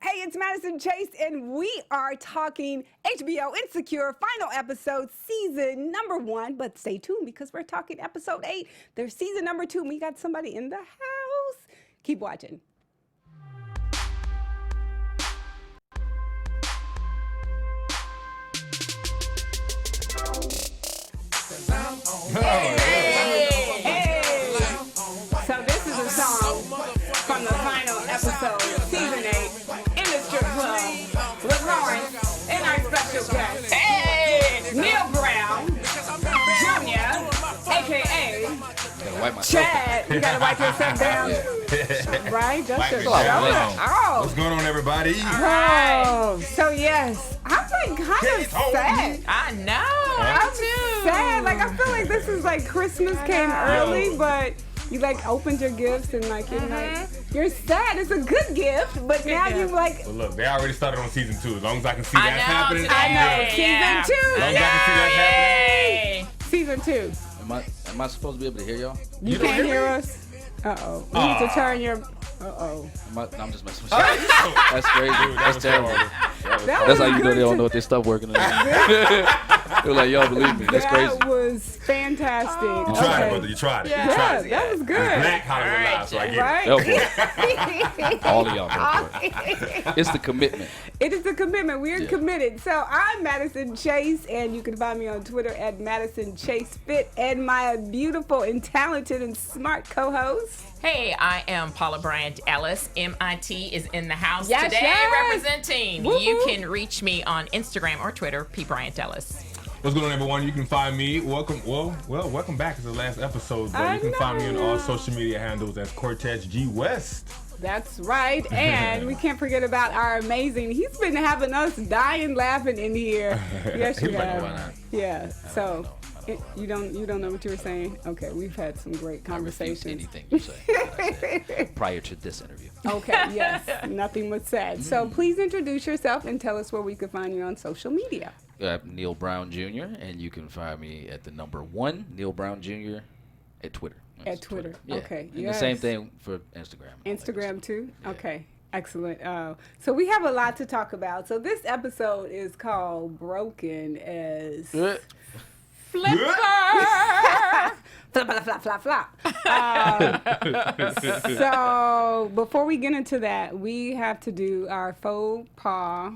Hey, it's Madison Chase, and we are talking HBO Insecure final episode, season number 1. But stay tuned because we're talking episode 8. There's season number 2, and we got somebody in the house. Keep watching. So this is a song from the final episode, season 8, in the strip club with Lawrence and our special guest, Neil Brown Jr., a.k.a. Chad. You gotta wipe yourself down. Right? That's your shoulder. Oh. What's going on, everybody? Oh, so yes, I'm like kind of sad. I know. I'm sad. Like I feel like this is like Christmas came early, but you like opened your gifts and like you're sad. It's a good gift, but now you like. Well, look, they already started on season 2. As long as I can see that happening. I know. Season 2. As long as I can see that happening. Season 2. Am I supposed to be able to hear y'all? You can't hear us? Uh-oh. You need to turn your... Uh-oh. I'm just messing with you. That's crazy. That's terrible. That's how you know they don't know what their stuff working. They're like, yo, believe me, that's crazy. That was fantastic. You tried it, brother. You tried it. Yeah, You tried it. that was good. Black Hollywood Live, so I get it. Right? Go for it. All of y'all go for it. It's the commitment. It is the commitment. We're committed. So I'm Madison Chase, and you can find me on Twitter at Madison Chase Fit, and my beautiful and talented and smart co-host. Hey, I am Paula Bryant Ellis. MIT is in the house Yes, today yes. representing. Woo-hoo. You can reach me on Instagram or Twitter, P. Bryant Ellis. What's going on, everyone? You can find me. Welcome back to the last episode. But you can find me on all social media handles as Cortez G West. That's right. And we can't forget about our amazing, he's been having us dying laughing in here. Yes, you have. Why not? Yeah. So you don't know what you were saying? Okay, we've had some great conversations. Anything you say prior to this interview. Okay, yes. Nothing was said. So please introduce yourself and tell us where we can find you on social media. Neil Brown Jr. and you can find me at the number 1 Neil Brown Jr. at Twitter. At Twitter. Yeah. Okay. And the same thing for Instagram. Instagram too? Yeah. Okay. Excellent. So we have a lot to talk about. So this episode is called Broken as Flipper. Flop, flop, flop. So before we get into that, we have to do our faux pas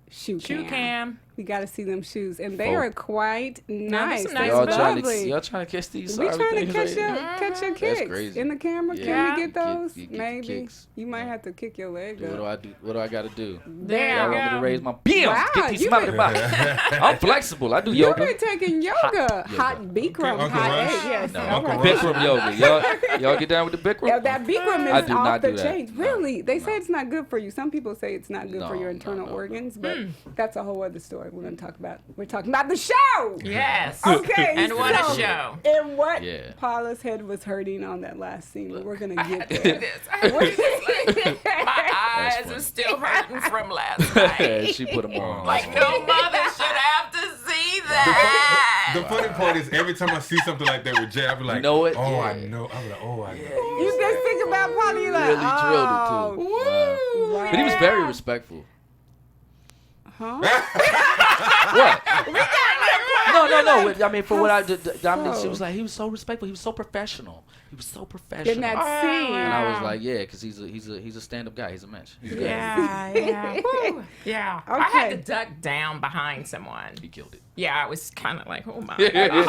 shoe cam. We got to see them shoes, and they are quite nice. some nice Y'all lovely. trying to catch these? We trying to catch your kicks crazy. in the camera. Yeah. Can we get those? You get the Maybe kicks. you might have to kick your leg What up. do I do? What do I got to do? There Y'all you want me go. to raise my BM? Wow, Get these you out of the box. I'm flexible. I do You've yoga. been taking yoga, hot Bikram, Uncle hot Rush. egg, yes. No, all right. Bikram yoga. Y'all get down with the Bikram? Yeah, that Bikram I is do off not the do that. chain. No, Really? They say no. it's not good for you. Some people say it's not good for your No, internal no. organs, but that's a whole other story we're going to talk about. We're talking about the show. Yes. Okay. And what a so- show. And what Yeah. Paula's head was hurting on that last scene, but we're going to I get had to do there. this. I had to do this. My eyes funny. are still hurting from last night. She put them on. Like, no mother should have to see that. The funny part is every time I see something like that with Jay, I be like, know it? oh, Yeah. I know. I'm like, oh, I know. You just think about Paula, you're like, Really drilled oh. it too. Woo. Wow. But he was very respectful. Huh? What? No. I mean, for what I did, Dominique, she so? was like, he was so respectful. He was so professional. In that scene. And I was like, yeah, because he's a stand-up guy. He's a mensch. He's good. Yeah. Woo. Yeah. I had to Okay. duck down behind someone. He killed it. Yeah, I was kind of like, oh my Sure God. did. You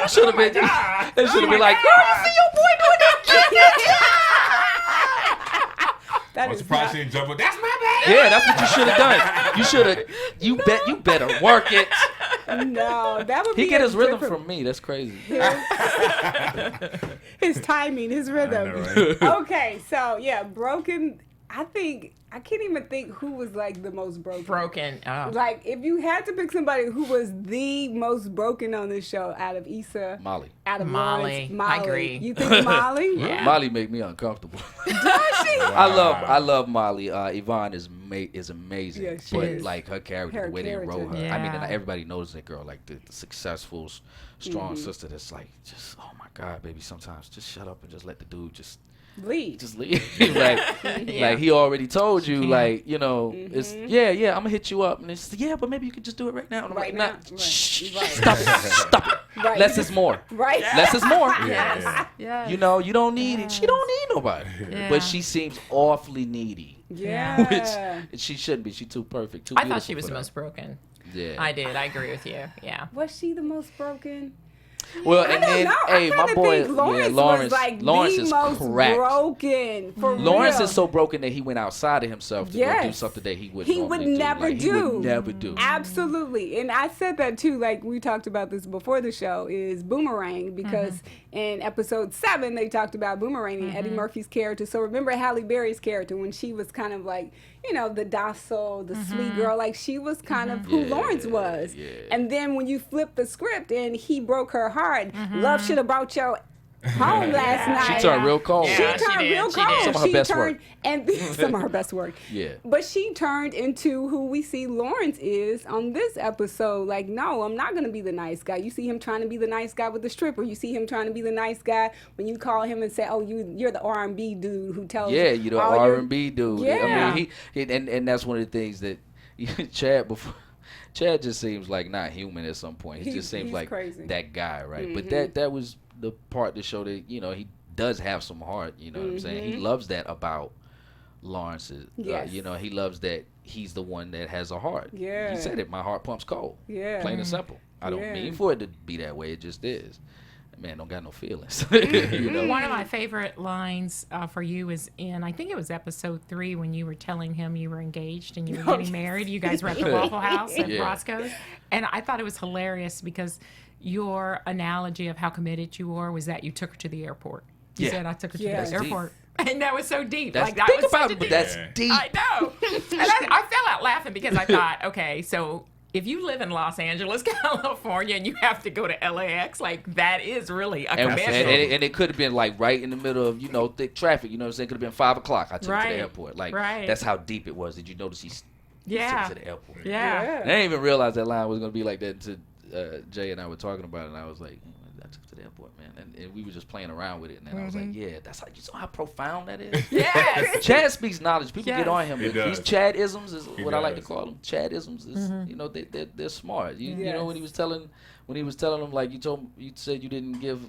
should have been. They should have been like, girl, you see your boy doing that? That I'm is surprised not- she didn't jump up. That's my bad. Yeah, that's what you should have done. You should have. You better work it. No, that would be He get a his rhythm different- from me. That's crazy. his timing, his rhythm. I know, right? Okay, so yeah, broken. I can't even think who was like the most broken. Broken. Oh. Like, if you had to pick somebody who was the most broken on this show out of Issa, Molly. out of Molly. Lawrence, Molly. I agree. You think Molly? Yeah. Molly make me uncomfortable. Does she? I love Molly. Yvonne is amazing. Yeah, she but is. like her character, Her the way character. they wrote her. I mean, Yeah. and everybody knows that girl, like the successful, strong sister. That's like, just oh my God, baby. Sometimes just shut up and just let the dude just leave. Just leave. like he already told you, like, you know, it's I'm gonna hit you up, and it's but maybe you could just do it right now. And I'm Right like, now. shh, Right. stop it. Right. Less is more. Right. Less is more. Yes. Yes. You know, you don't need it. She don't need nobody. Yeah. But she seems awfully needy. Yeah. Which she shouldn't be. She's too perfect. Too I beautiful thought she was for the that. most broken. Yeah. I did. I agree with you. Yeah. Was she the most broken? Well, I and don't then, know. hey, I my kinda boy, think Lawrence Lawrence, was like Lawrence the is most cracked. broken. For Lawrence real. is so broken that he went outside of himself to go do Yes. something that he would He would never Like, do. He would never do. Absolutely. And I said that too, like we talked about this before the show, is Boomerang, because in episode 7 they talked about Boomerang, Eddie Murphy's character. So remember Halle Berry's character when she was kind of like, you know, the docile, the sweet girl, like she was kind of who Lawrence was. Yeah. And then when you flip the script and he broke her heart, Love should have brought your home last night. She turned real cold. Yeah. She she turned did. real She cold. did. Some of her best turned, work. and some of her best work. Yeah. But she turned into who we see Lawrence is on this episode. Like, no, I'm not gonna be the nice guy. You see him trying to be the nice guy with the stripper. You see him trying to be the nice guy when you call him and say, "Oh, you're the R&B dude who tells." Yeah, you the all your-" R&B dude. Yeah. I mean, he and that's one of the things that Chad just seems like not human at some point. He just seems He's like crazy. that guy, right? But that was the part to show that, you know, he does have some heart. You know what I'm saying? He loves that about Lawrence. Yes. You know, he loves that he's the one that has a heart. Yeah. He said it. My heart pumps cold. Yeah. Plain and simple. I don't Yeah. mean for it to be that way. It just is. Man, don't got no feelings. You know? One of my favorite lines for you is in, I think it was episode 3 when you were telling him you were engaged and you were getting married. You guys were at the Waffle House at Yeah. Roscoe's. And I thought it was hilarious because your analogy of how committed you were was that you took her to the airport. You Yeah. said, I took her to Yeah. the That's airport. And that was so deep. That's, like that think was about such a it, but deep. that's Yeah. deep. I know. And I fell out laughing because I thought, okay, so if you live in Los Angeles, California, and you have to go to LAX, like that is really a And, commitment. and it could have been like right in the middle of, you know, thick traffic. You know what I'm saying? It could have been 5 o'clock. I took her to Right. the airport. Like, Right. that's how deep it was. Did you notice he took Yeah. her to the airport? Yeah. Yeah. And I didn't even realize that line was going to be like that until Jay and I were talking about it. And I was like, I took her to the airport, man. And we were just playing around with it. And then I was like, yeah, that's how, you saw how profound that is? Yes. Chad speaks knowledge. People Yes. get on him. He But does. these Chad-isms is He what I like to does. call them. Chad-isms is, you know, they're smart. You know, Yes. when he was telling them, like, you said you didn't give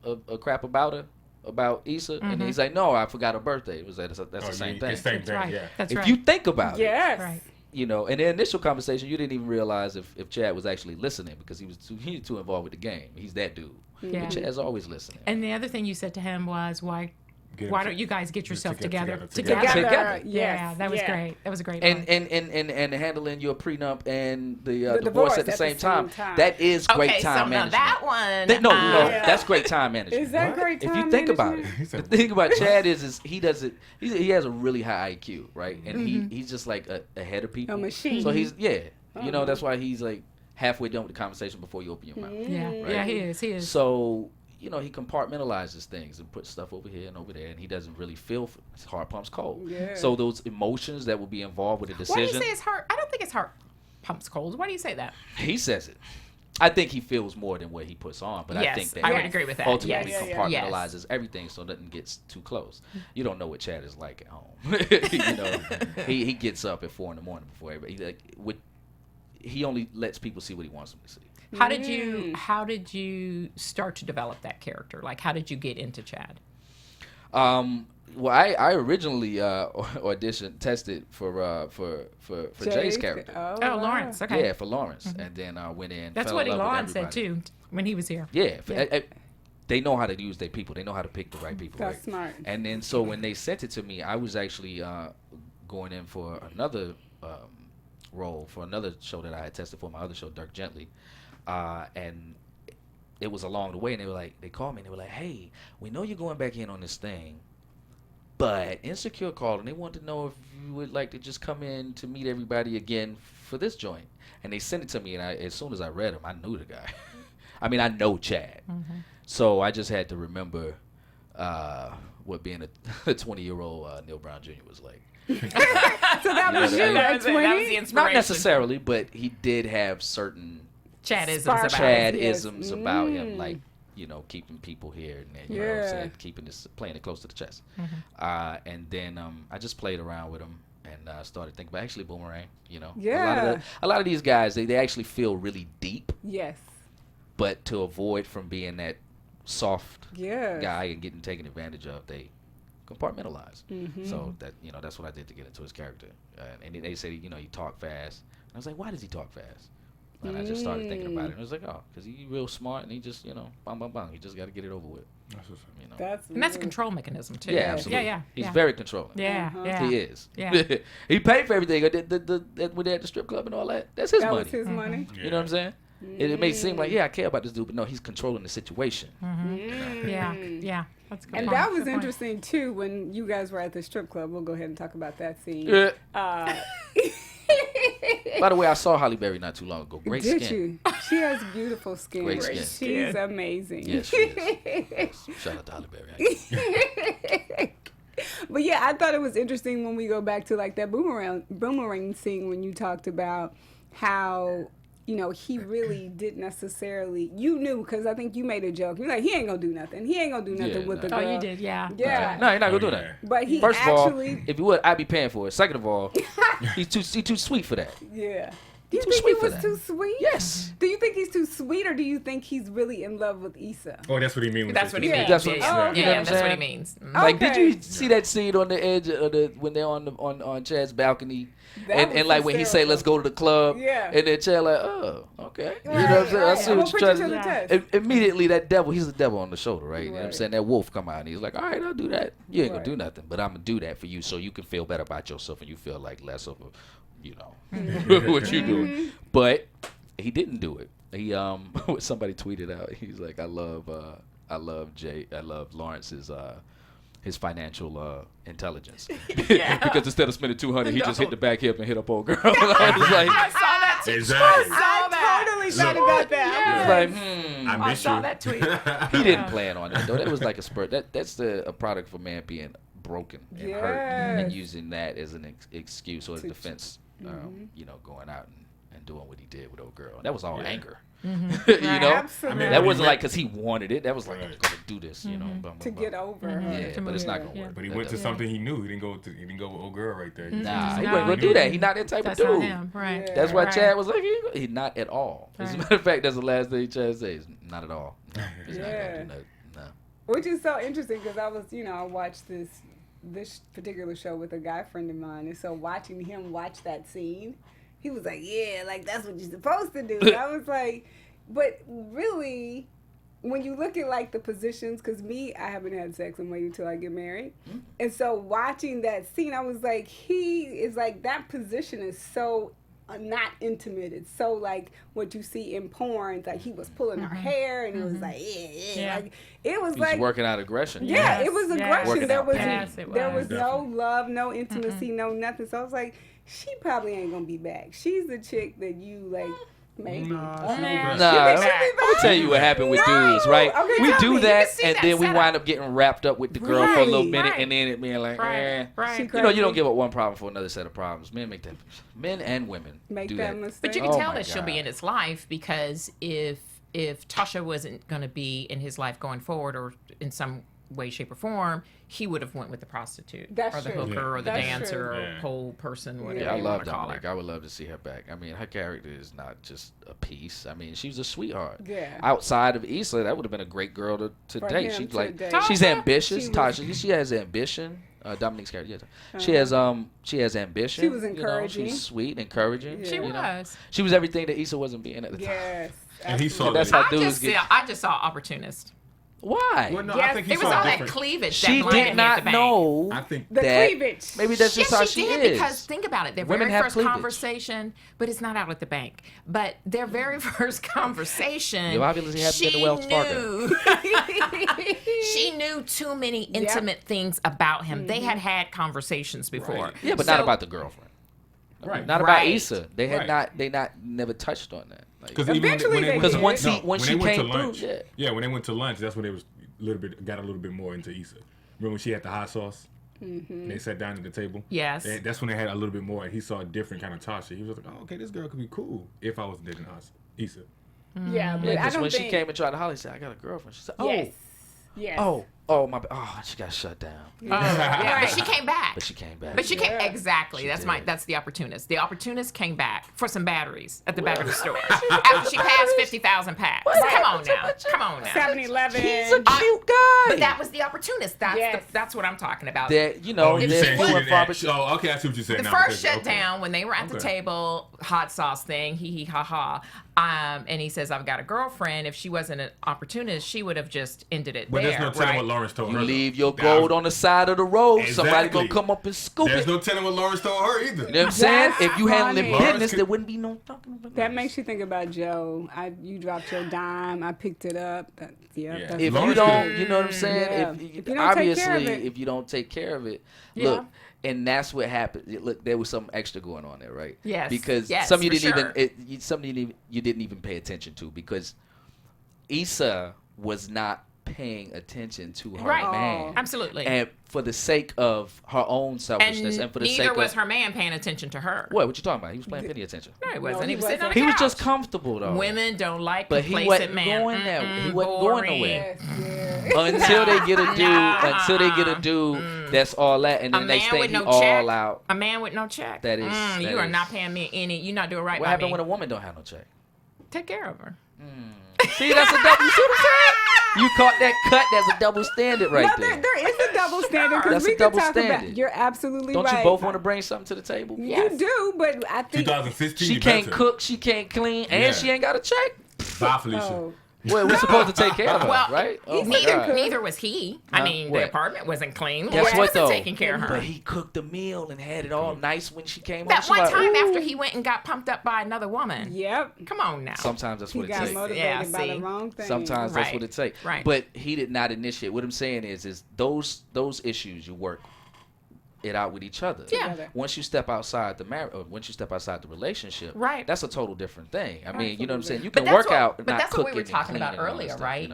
a crap about her, about Issa, and he's like, no, I forgot her birthday. It was that's the same thing. It's same That's thing, right. yeah. That's If right. you think about it, Yes. Right. you know, in the initial conversation, you didn't even realize if Chad was actually listening because he was too involved with the game. He's that dude. Yeah. But Chad's always listening. And the other thing you said to him was, why don't you guys get yourself to get together? together. Together. Yeah, Yes. that was Yeah. great. That was a great And line. and handling your prenup and the divorce divorce at the same time. That is great okay, time so now management. that one. No, Yeah. that's great time management. Is that What? great time If you think about it, management? He the said, thing about Chad is he does it. He has a really high IQ, right? And he's just like ahead of people. A machine. So he's you know, that's why he's like halfway done with the conversation before you open your mouth. Yeah, Right. yeah, he is. So, you know, he compartmentalizes things and puts stuff over here and over there, and he doesn't really feel his heart pumps cold. Yeah. So those emotions that will be involved with a Why do you decision, say his heart? I don't think his heart pumps cold. Why do you say that? he says it. I think he feels more than what he puts on, but I Yes, think that I would Yes. agree with that. ultimately Yes. compartmentalizes everything so nothing gets too close. You don't know what Chad is like at home. You know, he gets up at 4 a.m. before everybody. He only lets people see what he wants them to see. How did you start to develop that character? Like, how did you get into Chad? Well, I originally tested for Jay's character. Oh, wow. Lawrence. Okay. Yeah, for Lawrence, and then I went in. That's fell what in love with Elon said everybody. too when he was here. Yeah, Yeah. they know how to use their people. They know how to pick the right people. That's right? smart. And then so when they sent it to me, I was actually going in for another role for another show that I had tested for, my other show, Dirk Gently, and it was along the way, and they called me and they were like, hey, we know you're going back in on this thing, but Insecure called and they wanted to know if you would like to just come in to meet everybody again for this joint. And they sent it to me, and as soon as I read him, I knew the guy. I mean, I know Chad. So I just had to remember what being a 20-year-old Neil Brown Jr. was like. So that was you That at was the 20? inspiration. Not necessarily, but he did have certain Chadisms Spark. about it. Chad-isms about him. Like, keeping people here and you know what I'm saying, playing it close to the chest. And then I just played around with them and started thinking about actually Boomerang. A lot of these guys they actually feel really deep. Yes. But to avoid from being that soft guy and getting taken advantage of, they compartmentalize. So that's what I did to get into his character. And they say he talk fast. And I was like, why does he talk fast? And I just started thinking about it. And I was like, oh, because he's real smart and he just bang bang bang. He just got to get it over with. That's a control mechanism too. Yeah, absolutely. Yeah. He's very controlling. Yeah. He is. Yeah. He paid for everything. When they at the strip club and all that, that's his money. That was his money. You know what I'm saying? It may seem like, I care about this dude, but no, he's controlling the situation. Yeah. That's good. And that was interesting too when you guys were at the strip club. We'll go ahead and talk about that scene. By the way, I saw Halle Berry not too long ago. Great Did skin. you? She has beautiful skin. Great skin. She's amazing. Yes, she is. Shout out to Halle Berry. But yeah, I thought it was interesting when we go back to like that boomerang scene when you talked about how he really didn't necessarily. You knew because I think you made a joke. You're like, he ain't gonna do nothing. He ain't gonna do nothing with the girl. Oh, you did, yeah. Yeah. No, he's not gonna do that. But he First actually. of all, if he would, I'd be paying for it. Second of all, he's too sweet for that. Yeah. Do you too think he sweet for was that. too sweet? Yes. Do you think he's too sweet, or do you think he's really in love with Issa? Oh, that's what he means. That's what he Yeah. means. That's what- Yeah, Oh, okay. You know what I'm that's what he saying? means. Like, Okay. did you see that scene on the edge of when they're on Chad's balcony, That and was like when he say, "Let's go to the club," Yeah. and then Chad like, "Oh, okay," you know Right, what I'm saying? I right. see I'm what gonna you're put you trying to to the do. test. Immediately, that devil, he's the devil on the shoulder, right? You know what I'm Right. saying? That wolf come out and he's like, "All right, I'll do that. You ain't Right. gonna do nothing, but I'm gonna do that for you so you can feel better about yourself and you feel like less of a, what you doing." But he didn't do it. He somebody tweeted out. He's like, I love Lawrence's his financial intelligence because instead of spending $200, he just hit the back hip and hit up old girl. I was like, I saw that too. Exactly. I totally thought about that. I was like, I I miss saw you. that tweet. he didn't plan on it though. That was like a spurt. That's a product for man being broken and hurt and Yes. using that as an excuse or a defense. Mm-hmm. Going out and doing what he did with old girl. That was all anger. Right, You know, absolutely. that wasn't like because he wanted it. That was like, I'm gonna do this. You know, bum, bum, to bum. get over her. Yeah, but it's not gonna work. But he went to something he knew. He didn't go with old girl right there. Nah, he No, wasn't gonna he do that. didn't. He's not that type That's of not dude. him, right? Yeah. That's why Right. Chad was like, he's not at all. As a Right. matter of fact, that's the last thing Chad says. Not at all. No, he's not Yeah. gonna do nothing. No. Which is so interesting because I was, I watched this particular show with a guy friend of mine, and so watching him watch that scene, he was like, "Yeah, like that's what you're supposed to do." And I was like, "But really, when you look at like the positions, because I haven't had sex. I'm waiting till I get married, and so watching that scene, I was like, he is like that position is so." Not intimate. It's so like what you see in porn. It's like he was pulling her hair, and it was like, yeah. Like it was He's like working out aggression. yeah, Yes, it was yes. aggression. Working There out was pain. Yes, it there was. was no love, no intimacy, no nothing. So I was like, she probably ain't gonna be back. She's the chick that you like. Maybe. Nah, Oh, she man. was Nah, You think back. she'll be I'm gonna back? tell you what happened with No. dudes, right? Okay, We tell do me. You that, can see and that then we setup. wind up getting wrapped up with the girl for a little Right. minute, Right. and then it being like, Right. She You know, you don't crazy. give up one problem for another set of problems. Men and women Make do that that. mistake. But you can Oh tell my that she'll be God. in his life because if Tasha wasn't going to be in his life going forward or in some way, shape, or form, he would have went with the prostitute That's or the true. hooker or the That's dancer true. or Yeah. pole person, whatever Yeah, I you love want to call Dominic. her. I would love to see her back. I mean, her character is not just a piece. I mean, she was a sweetheart. Yeah. Outside of Issa, that would have been a great girl to For date. him She's to like, date. she's Tasha? ambitious. She was- Tasha, she has ambition. Dominique's character, yes. She has ambition. She was you know, encouraging. she's sweet, encouraging. Yeah. She you know. was. She was everything that Issa wasn't being at the time. Yes. And he absolutely. saw That's that. how dudes get. I just saw opportunist. Why? Well, no, Yes, I think he It was saw all a that different. cleavage She that blinded did me at not the bank. know I think The that. cleavage. Maybe that's just how Yes, she she did, is. because think about it. Their Women very have first cleavage. conversation, but it's not out at the bank. But their very first conversation, It obviously happened in the Wells Fargo. she knew too many intimate things about him. They had conversations before. Right. Yeah, but not So- about the girlfriend. Right. Not about Right. Issa. They had Right. never touched on that. Like, Because Eventually they Because did. once no, he- when they she went to came through, lunch, yeah. when they went to lunch, that's when they was got a little bit more into Issa. Remember when she had the hot sauce? And they sat down at the table. Yes. That's when they had a little bit more, and he saw a different kind of Tasha. He was like, "Oh, okay, this girl could be cool if I was dating Issa." Yeah, but Yeah, I because don't when think. she came and tried to holler, she said, "I got a girlfriend." She said, "Oh, Yes. Yes. oh, my, she got shut down." Yeah, but she came back. But she came back. But she came exactly. She That's did. that's the opportunist. The opportunist came back for some batteries at the back of the store after she passed 50,000 packs. Come on now. 7-Eleven. He's a cute guy. But that was the opportunist. That's Yes. that's what I'm talking about. That you Oh, know, you there's saying few she and didn't far act- between. Oh, okay, I see what you're saying. The now, first because- shutdown when they were at the table, hot sauce thing, hee hee ha ha. And he says, "I've got a girlfriend. If she wasn't an opportunist, she would have just ended it But there." there's no telling right? what Lawrence told You her. leave your That gold was- on the side of the road. Somebody Exactly. gonna come up and scoop There's it. no telling what Lawrence told her either. You know what I'm saying? That's If you handling funny. business, there wouldn't be no talking about That makes you think about Joe. You dropped your dime. I picked it up. That's Yeah. that's If you Lawrence don't, could- you know what I'm saying? Yeah. If If you don't take care of obviously, it. if you don't take care of it, Yeah. look, and that's what happened. Look, there was something extra going on there, right? Yes. Because Yes, some you for didn't sure. even, some you didn't even pay attention to because Issa was not paying attention to her Right. man, Absolutely. and for the sake of her own selfishness, and for the neither sake was of her man paying attention to her. what you talking about? He was paying plenty attention. No, he wasn't. he He was sitting on wasn't. the He was couch. just comfortable though. Women don't like But he complacent wasn't man. going that way. He Mm-mm, wasn't going boring. nowhere. Yes, yeah. until they get a dude, Nah. until they get a dude that's all that, and A then next man thing with he no all check. out. A man with no check. That is- that you are is- not paying me any. You're not doing right What by happened me. when a woman don't have no check? Take care of her. See, that's a double. You see what I'm saying? You caught that cut. That's a double standard right No, there. there is a double standard because That's we a could double talk about. standard. You're absolutely Don't right. you both want to bring something to the table? You do, but I think. 2016. She you can't better. cook. She can't clean, and Yeah. she ain't got a check. Bye, Felicia. Oh. Well, we're supposed to take care of her, Well, right? Oh my neither God. neither was he. I Huh? mean, What? the apartment wasn't clean. Guess He what wasn't though? taking care of her. But he cooked the meal and had it all nice when she came home. That She one like, time "Ooh." after he went and got pumped up by another woman. Yep. Come on now. Sometimes that's He what it got takes. motivated Yeah, by the see. wrong thing. Sometimes that's Right. what it takes. Right. But he did not initiate. What I'm saying is those issues you work it out with each other. Yeah. Together. Once you step outside the marriage, or once you step outside the relationship, Right. that's a total different thing. I mean, you know what I'm saying? You But can that's work what, out, but not that's what we cooking were and talking about cleaning and all that earlier, stuff, right? you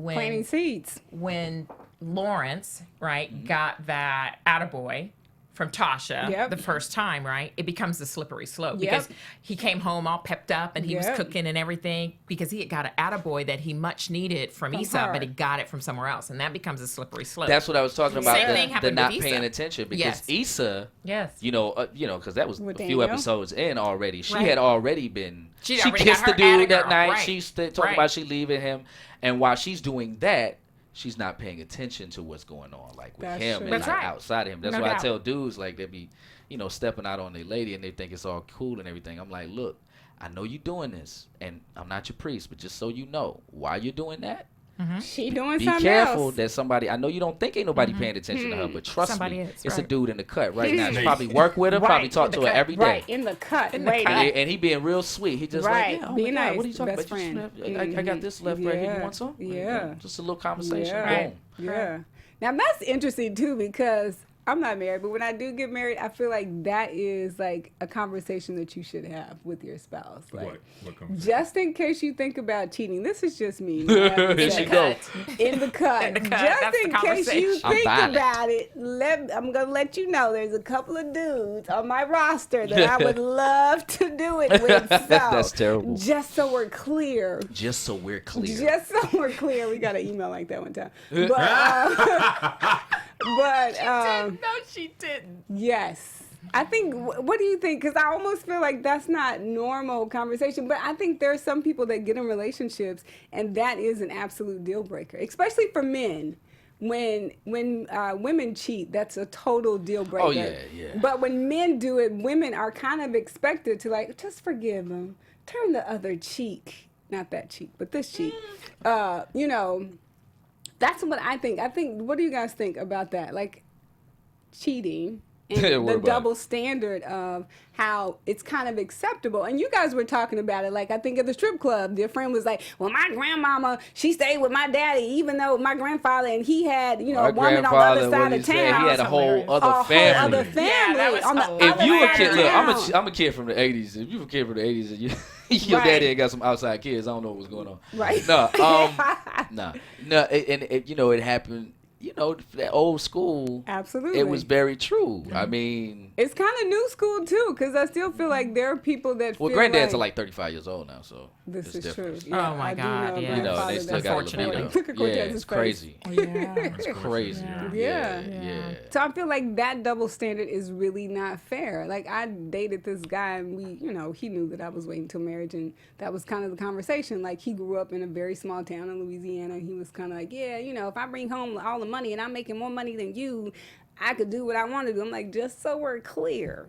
know? Planting seeds. When Lawrence, right, Mm-hmm. got that attaboy from Tasha Yep. the first time, right, it becomes a slippery slope Yep. because he came home all pepped up and he was Yep. cooking and everything because he had got an attaboy that he much needed from Issa, her. but he got it from somewhere else, and that becomes a slippery slope. That's what I was talking about. Same thing The happened not with paying Issa. attention because Yes. Issa, yes. because that was With a few Daniel? episodes in already. She Right. had already been. She'd She already kissed got the her dude that attagirl, night. right. She's talking Right. about she leaving him, and while she's doing that, she's not paying attention to what's going on, like with That's him true. and That's like right. outside of him. That's No why doubt. I tell dudes like they be, stepping out on their lady and they think it's all cool and everything. I'm like, look, I know you're doing this, and I'm not your priest, but just so you know, while you're doing that, She doing be something careful else. that somebody. I know you don't think ain't nobody paying attention to her, but trust Somebody me, is, it's a right. dude in the cut right now. She Nice. probably work with her, probably Right, talk in to the her cut. every day. Right, in the cut. In the waiting. cut. And he being real sweet. He just Right, like, yeah, oh be my God, nice, what are you talking best about? You friend. should- I got this left right here. You want some? Yeah. Just a little conversation. Yeah. Boom. Yeah. Now that's interesting too because I'm not married, but when I do get married, I feel like that is like a conversation that you should have with your spouse. Like, What comes? just in case you think about cheating, this is just me. Here she go. In the cut. In the cut, Just that's in the case you conversation. I'm think buying it. about it, I'm going to let you know there's a couple of dudes on my roster that I would love to do it with. So, That's terrible. Just so we're clear. Just so we're clear. Just so we're clear, we got an email like that one time. But No, she didn't. yes, I think. What do you think? Because I almost feel like that's not normal conversation. But I think there are some people that get in relationships, and that is an absolute deal breaker, especially for men. When women cheat, that's a total deal breaker. Oh, yeah, yeah. But when men do it, women are kind of expected to like just forgive them, turn the other cheek, not that cheek, but this cheek. That's what I think. What do you guys think about that? Like cheating and Yeah, what the about double standard of how it's kind of acceptable. And you guys were talking about it. Like I think at the strip club, your friend was like, well, my grandmama, she stayed with my daddy, even though my grandfather and he had, My a woman on the grandfather, other what side he of said, town. he had a whole hilarious. other a family. whole other family Yeah, that was on the hilarious. other If you a side kid, of look, town. I'm a kid from the '80s. If you a kid from the '80s and your Right. daddy ain't got some outside kids, I don't know what's going on. Right. No, no, and it happened. that old school. Absolutely. It was very true. I mean, it's kind of new school too, because I still feel like there are people that feel granddads like, are like 35 years old now, so this it's is different. true. Yeah, Oh my I do God, know a yeah. grandfather They still that's got unfortunately. libido. Look at Yeah, Cortez's it's face. crazy. Yeah. It's crazy. Yeah. Yeah. So I feel like that double standard is really not fair. Like, I dated this guy, and he knew that I was waiting till marriage, and that was kind of the conversation. Like, he grew up in a very small town in Louisiana, and he was kind of like, yeah, if I bring home all the money and I'm making more money than you, I could do what I want to do. I'm like, just so we're clear.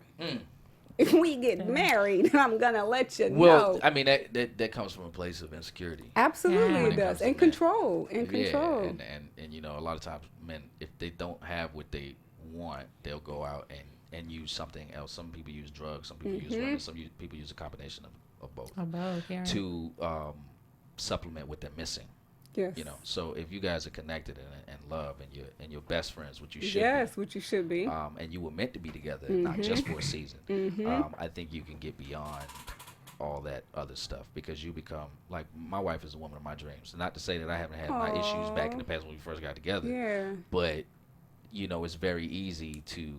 If we get married, I'm gonna let you know. Well, I mean that comes from a place of insecurity. Absolutely, Yeah. it does, and control, and control. Yeah, and a lot of times men, if they don't have what they want, they'll go out and use something else. Some people use drugs, some people use women, some people use a combination of both. Of both, yeah. To supplement what they're missing. Yes. So if you guys are connected and love and you're best friends, which you should Yes, be, which you should be. and you were meant to be together, not just for a season, I think you can get beyond all that other stuff, because you become, like, my wife is the woman of my dreams. Not to say that I haven't had my issues back in the past when we first got together, Yeah. but it's very easy to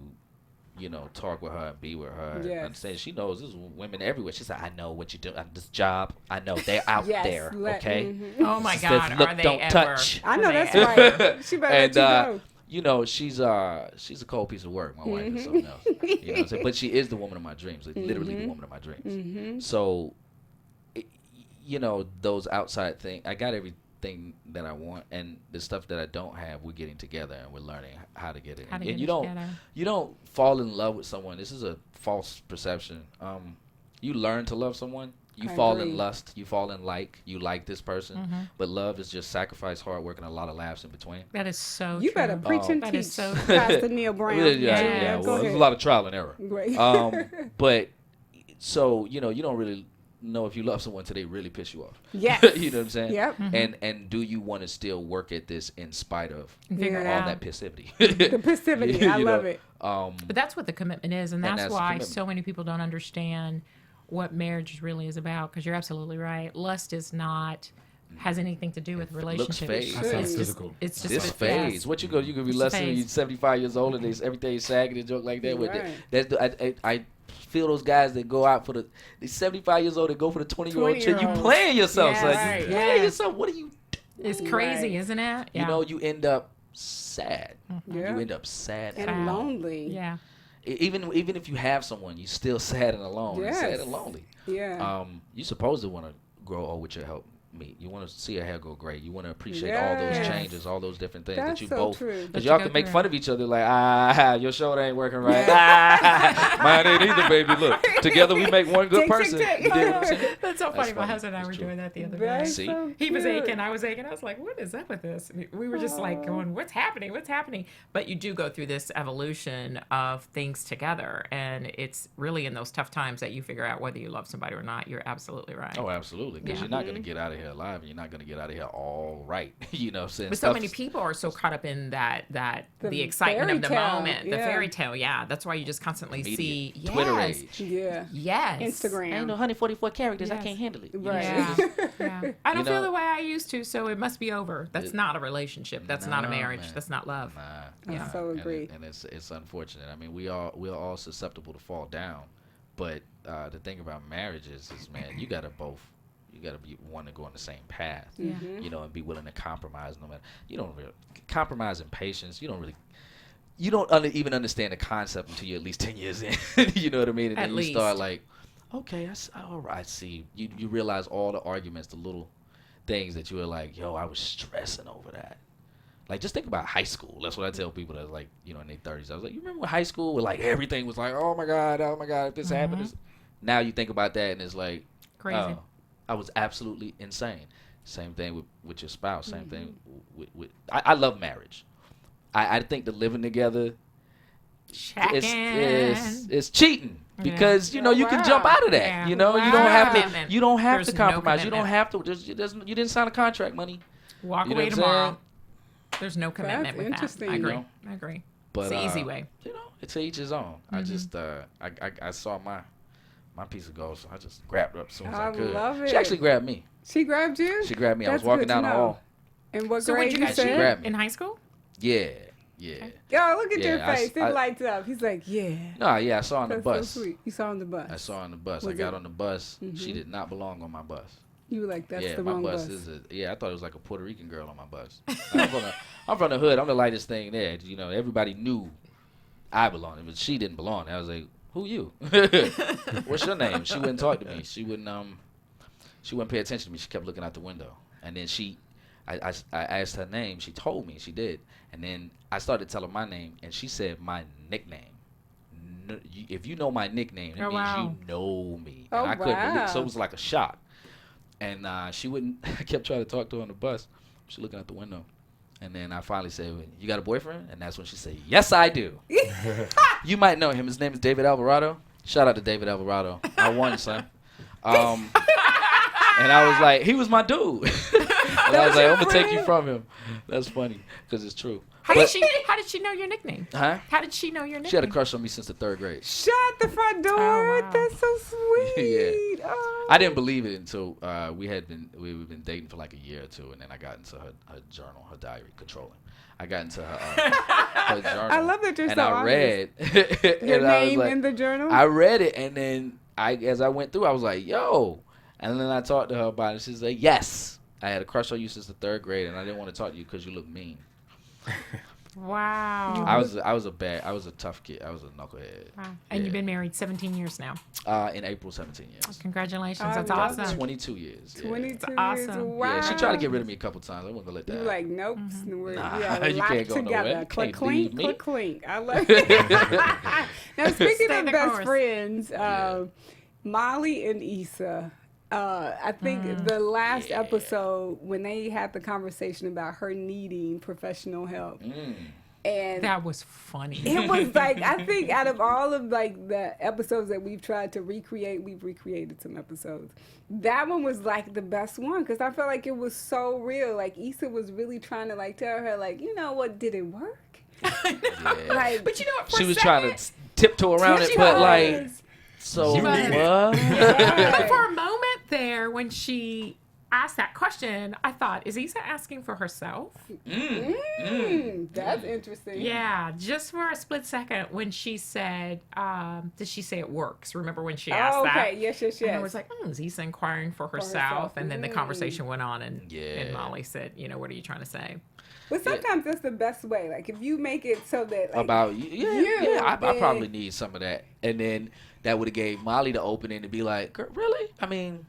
talk with her and be with her. Yes. And understand she knows there's women everywhere. She said, I know what you do. This job, I know they're out Yes, there. Okay. Oh my She says, God, "Look, are they don't ever? touch." I know Are they that's ever? right. She better let you know. She's a cold piece of work. My wife is something else. What I'm saying? But she is the woman of my dreams. Like, literally the woman of my dreams. So, those outside things, I got everything that I want, and the stuff that I don't have, we're getting together and we're learning how to get it. And you don't fall in love with someone. This is a false perception. You learn to love someone. You fall in lust. You fall in you like this person. But love is just sacrifice, hard work, and a lot of laughs in between. That is so You true. better preach and That teach, is so Pastor Neil Brown. Yeah. Go Well, there's ahead. a lot of trial and error. Great. But so you don't really know if you love someone till they really piss you off. Yes. You know what I'm saying? Yep. And do you want to still work at this in spite of Figure all it out. that passivity? The passivity. I love it. But that's what the commitment is, and that's that's why commitment. so many people don't understand what marriage really is about. Because you're absolutely right. Lust has anything to do with relationships. fades. That sounds It's physical. just This a- phase. yes. What you could be It's less than phase. you 75 years old and everything's sagging and joke like that. With Right. I feel those guys that go out for the 75 years old that go for the 20-year-old chick. You 20-year-olds. playing yourself, Yes. son. Right. You playing Yeah. yourself. What are you? It's crazy, Right. isn't it? Yeah. You end up sad. Yeah. You end up sad And alone. lonely. Yeah. Even if you have someone, you still sad and alone. Yes. Sad and lonely. Yeah. You supposed to want to grow old with your help. You want to see her hair go gray. You want to appreciate all those Yes. changes, all those different things That's that you so both. true. Because you y'all go can make through. fun of each other like, your shoulder ain't working right. Mine ain't either, baby. Look, together we make one good Tick, tick, person. tick. You dig what I'm saying? That's so funny. My funny. husband and I That's were true. doing that the other That's day. See? so He was cute. aching, I was aching. I was like, what is up with this? And we were just like going, what's happening? What's happening? But you do go through this evolution of things together. And it's really in those tough times that you figure out whether you love somebody or not. You're absolutely right. Oh, absolutely. Because Yeah. you're not going to get out of here alive, and you're not going to get out of here all right. You know what I'm saying? But so many people are so caught up in that the excitement of the fairy tale, moment, the yeah. fairy tale. Yeah, that's why you just constantly see Twitter yes, age. Yeah. yes, Instagram. 144 characters. Yes. I can't handle it. Right. Yeah. Yeah. I don't You know- feel the way I used to, so it must be over. That's not a relationship. That's not a No, marriage. man. That's not love. Nah. I so agree. And it's unfortunate. I mean, we're all susceptible to fall down, but the thing about marriage is man, you gotta be one to go on the same path. Yeah. And be willing to compromise. No matter you don't really compromise in patience. You don't even understand the concept until you're at least 10 years in. You know what I mean? And At then you least. start like, okay, all right, I see. You realize all the arguments, the little things that you were like, yo, I was stressing over that. Like, just think about high school. That's what I tell people that's like, in their 30s. I was like, you remember high school where like everything was like, oh my God, if this happened. Now you think about that and it's like, Crazy. oh, I was absolutely insane. Same thing with your spouse. Same thing with I love marriage. I think the living together it's cheating because you can jump out of that. Yeah. You don't have Commitment. to. You don't have There's to no compromise. You don't commitment. have to. You didn't sign a contract, money. Walk You know away what I'm tomorrow. saying? There's no commitment That's with that. interesting. I agree. You know? I agree. But It's the easy way. It's to each his own. I just I saw my piece of gold, so I just grabbed her up as soon as I I could. love She it. actually grabbed me. She grabbed you? She grabbed me. I was That's walking good to down the know. hall. And what So grade what'd you you She said? grabbed me. In high school? Yeah. Yo, look at your Yeah, face. It lights up. He's like, yeah. No, yeah, I saw her on the That's bus. so sweet. You saw her on the bus. I saw her on the bus. Was I got it- on the bus. She did not belong on my bus. You were like, that's Yeah, the my wrong bus bus. is I thought it was like a Puerto Rican girl on my bus. I'm from the hood. I'm the lightest thing there. You know, everybody knew I belonged, but she didn't belong. I was like, who you? What's your name? She wouldn't talk to me. She wouldn't pay attention to me. She kept looking out the window. And then I asked her name. She told me. She did. And then I started telling her my name, and she said my nickname. If you know my nickname, it means you know me. And I couldn't believe, so it was like a shock. And she wouldn't. I kept trying to talk to her on the bus. She looking out the window. And then I finally said, you got a boyfriend? And that's when she said, yes, I do. You might know him. His name is David Alvarado. Shout out to David Alvarado. I won, son. And I was like, he was my dude. And I was like, I'm going to take you from him. That's funny because it's true. How did she know your nickname? Huh? How did she know your nickname? She had a crush on me since the 3rd grade. Shut the front door. Oh, wow. That's so sweet. Yeah. Oh. I didn't believe it until we'd been dating for like a year or two, and then I got into her journal, her diary, controlling. I got into her journal. I love that you're and so I read Your and I was name like, in the journal? I read it, and then as I went through, I was like, yo. And then I talked to her about it. She's like, yes, I had a crush on you since the 3rd grade, and I didn't want to talk to you because you look mean. Wow. I was a tough kid. I was a knucklehead. Wow. And you've been married 17 years now. In April, 17 years. Congratulations. I That's love awesome. it. 22 years. Yeah. 22 years. awesome. Wow. Yeah, she tried to get rid of me a couple times. I wasn't gonna let that You happen. like, nope. We're Nah, you locked can't go nowhere. together. You Click, can't clink, leave me. click, clink. I love it. Now, speaking Stay of the best course. friends, Molly and Issa, I think the last episode when they had the conversation about her needing professional help. And That was funny. it was like, I think out of all of like the episodes that we've tried to recreate, we've recreated some episodes. That one was like the best one because I felt like it was so real. Like Issa was really trying to like tell her like, you know what, did it work? Like, But you know what? She was trying to tiptoe around it, She but was. like, so You need it. what? But for a moment there, when she asked that question, I thought, is Issa asking for herself? That's interesting. Yeah, just for a split second when she said, did she say it works? Remember when she asked Oh, that? okay. Yes. And I was like, is Issa inquiring for herself? herself. And then the conversation went on, and Yeah. Molly said, what are you trying to say? But sometimes that's the best way. Like if you make it so that like, About I then- probably need some of that, and then that would have gave Molly the opening to be like, "Girl, really? I mean,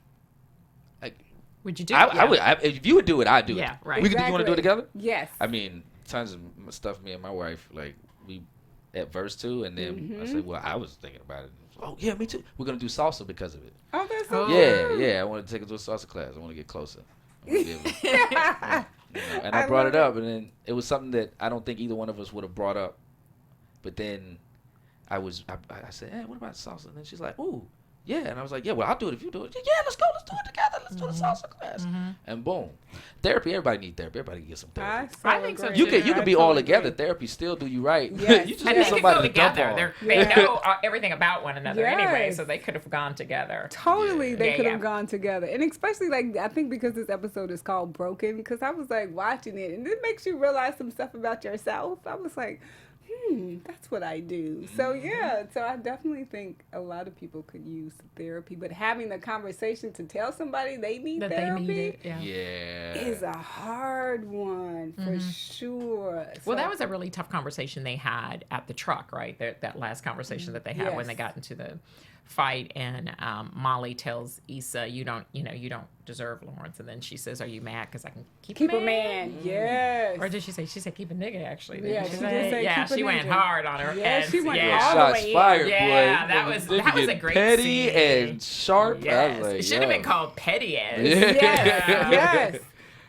Would you do I it? would. If you would do it, I'd do it. Yeah, right. You want to do it together? Yes. I mean, tons of stuff. Me and my wife, like we at verse 2, and then I said, well, I was thinking about it. Oh yeah, me too. We're gonna do salsa because of it. Oh, that's so Yeah. I want to take her to a salsa class. I want to get closer. I wanna be able to- and I brought it up, and then it was something that I don't think either one of us would have brought up. But then I said, hey, what about salsa? And then she's like, ooh, yeah. And I was like, yeah, well, I'll do it if you do it. Yeah, let's go. Let's do it together. Let's do the salsa class. And boom. Therapy, everybody need therapy. Everybody can get some therapy. I think so, agree. too. You can be I all totally together. agree. Therapy still do you right. Yes. You just And need they could somebody go to dump together. on. They know everything about one another anyway, Yes. so they could have gone together. Totally, they Yeah, could have yeah. gone together, and especially like I think because this episode is called Broken, because I was like watching it, and it makes you realize some stuff about yourself. I was like, that's what I do. So yeah, so I definitely think a lot of people could use therapy, but having the conversation to tell somebody they need That therapy they need it. Yeah. Yeah. is a hard one for sure. Well, So- that was a really tough conversation they had at the truck, right? That last conversation that they had when they Yes. got into the fight, and Molly tells Issa, you don't deserve Lawrence, and then she says, are you mad because I can keep a man. Yes. Or did she say? She said keep a nigga. Actually, Yeah, didn't she did say yeah, keep a she went nigga. hard on her. Yeah, and, she went yeah. all the Shots way in. fired, boy. Yeah, that was Nigga a get great petty scene. and sharp. Yes. I was like, It should have yo. been called petty as. Yes.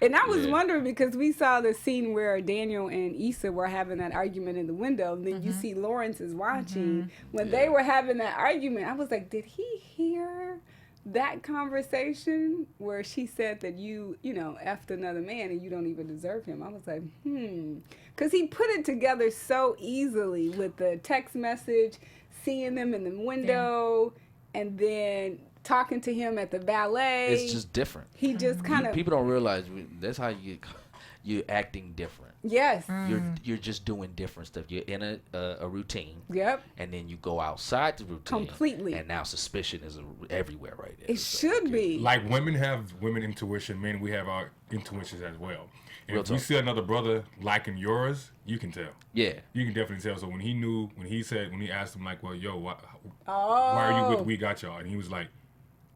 And I was Yeah. wondering because we saw the scene where Daniel and Issa were having that argument in the window, and then you see Lawrence is watching. When they were having that argument, I was like, did he hear that conversation where she said that you effed another man and you don't even deserve him? I was like, because he put it together so easily with the text message, seeing them in the window, and then talking to him at the ballet. It's just different. He just kind of People don't realize that's how you get. you're acting different. Yes. You're just doing different stuff. You're in a routine. Yep. And then you go outside the routine. Completely. And now suspicion is everywhere right there. It should be. Like women have women intuition, men we have our intuitions as well. And Real if you talk. see another brother liking yours, you can tell. Yeah. You can definitely tell. So when he asked him like, well, yo, why Oh. are you with We Got Y'all? And he was like,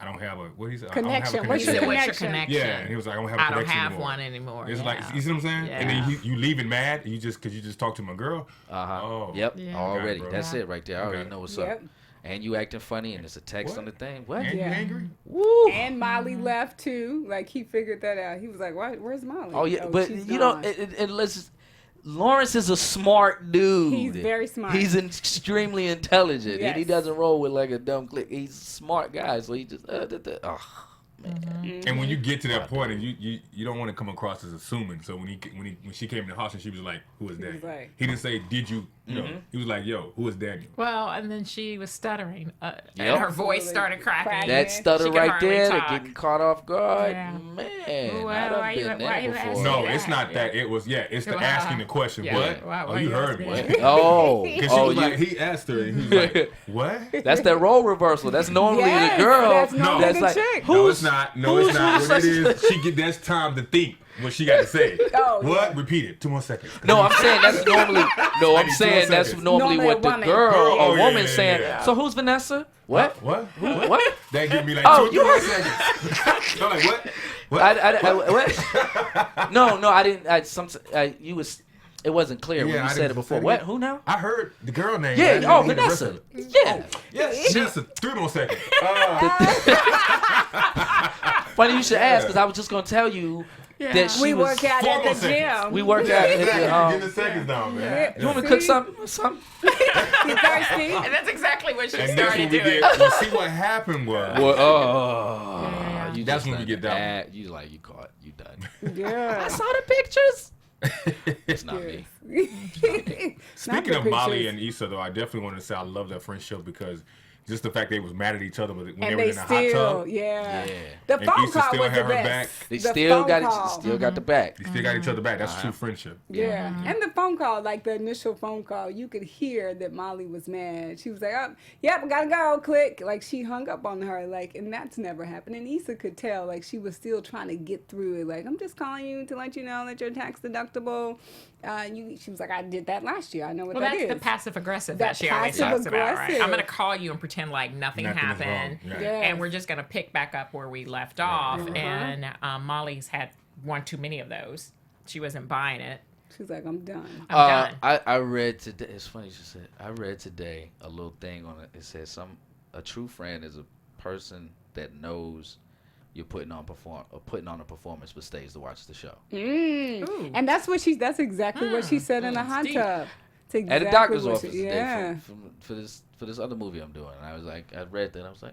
I don't have a, what he said? Connection. I don't have a What's your connection. What's your connection? connection? Yeah, and he was like, I don't have a I don't connection have anymore. one anymore. It's yeah. like, you see what I'm saying? And then you leaving mad, and because you just talked to my girl. Oh. Yep. Yeah. Already. Okay, bro. That's it right there. I already Okay. know what's Yep. up. And you acting funny, and it's a text What? on the thing. What? And Yeah. you angry? Woo. And Molly left too. Like he figured that out. He was like, "Where's Molly?" Oh yeah, but she's you know, gone. and let's. Lawrence is a smart dude. He's very smart. He's extremely intelligent, and he Yes. doesn't roll with like a dumb click. He's a smart guy, so he just. Man. And when you get to that point, and you don't want to come across as assuming. So when she came in the house and she was like, "Who is that?" was like- He didn't say, "Did you?" No, he was like, "Yo, who is Daniel?" Well, and then she was stuttering, Yep. and her voice started cracking. That stutter She could right hardly there, talk. getting caught off guard, Yeah. man. Well, I done why you- been why there you before. asking No, that? it's not that. It was it's the Wow. asking the question. Yeah. What? Why- Oh, why you you heard me. asking Because Oh, she oh, was you. like, he asked her, and he was like, "What?" That's that role reversal. That's normally Yes, the girl. that's normally that's the like, chick. No, who's it's not. No, it's not. What it is, that's time to think what she got to say. Oh, What? yeah. Repeat it. 2 more seconds. No, I'm saying that's normally. No, I'm need 2 saying more that's seconds. normally Normally what a the woman. girl Oh, or yeah, woman yeah, saying. yeah. So who's Vanessa? What? What? What? That give me like Oh, 2 you more heard- seconds. I'm like, what? What? What? No, I didn't. You was. It wasn't clear Yeah, when I you said didn't it before. say What? it. Who now? I heard the girl name. Yeah. I didn't Oh, hear the rest Vanessa. of it. Yeah. Yes, Vanessa. 3 more seconds. Funny you should ask, because I was just gonna tell you that she we was. work out 4 at more the seconds. gym. We worked Yeah, out. exactly. At Get the seconds down, man. Yeah. you want me to See? cook something? You thirsty? And that's exactly what she And that's started what we doing. get. Well, see what happened was. Well, oh, you That's just when we done get down. that. You like you caught. You done. I Yeah. saw the pictures. It's not me. Speaking of Molly and Issa, though, I definitely want to say I love that friendship because just the fact they was mad at each other when they And were they in the hot still, tub. yeah. Yeah. The And phone Issa call still was had the her best. back. They The still phone got call. it. Still got the back. They still got each other back. That's true friendship. Yeah, and the phone call, like the initial phone call, you could hear that Molly was mad. She was like, "Oh, yep, I gotta go." Click, like she hung up on her, like, and that's never happened. And Issa could tell, like, she was still trying to get through it. Like, I'm just calling you to let you know that you're tax deductible. She was like, "I did that last year. I know what Well, that that's is." the passive aggressive That that she always passive talks about, right? aggressive. I'm gonna call you and pretend like nothing Nothing is wrong. happened, Yeah. Yes. and we're just gonna pick back up where we left off. Uh-huh. And Molly's had one too many of those. She wasn't buying it. She's like, "I'm done." I'm done. I read today. It's funny you said. I read today a little thing on it. It says a true friend is a person that knows you're putting on a performance but stays to watch the show. Ooh. And that's what that's exactly what she said in the hot deep. tub. It's At exactly the doctor's what office she- today yeah. for this other movie I'm doing. And I was like, I read that. I was like,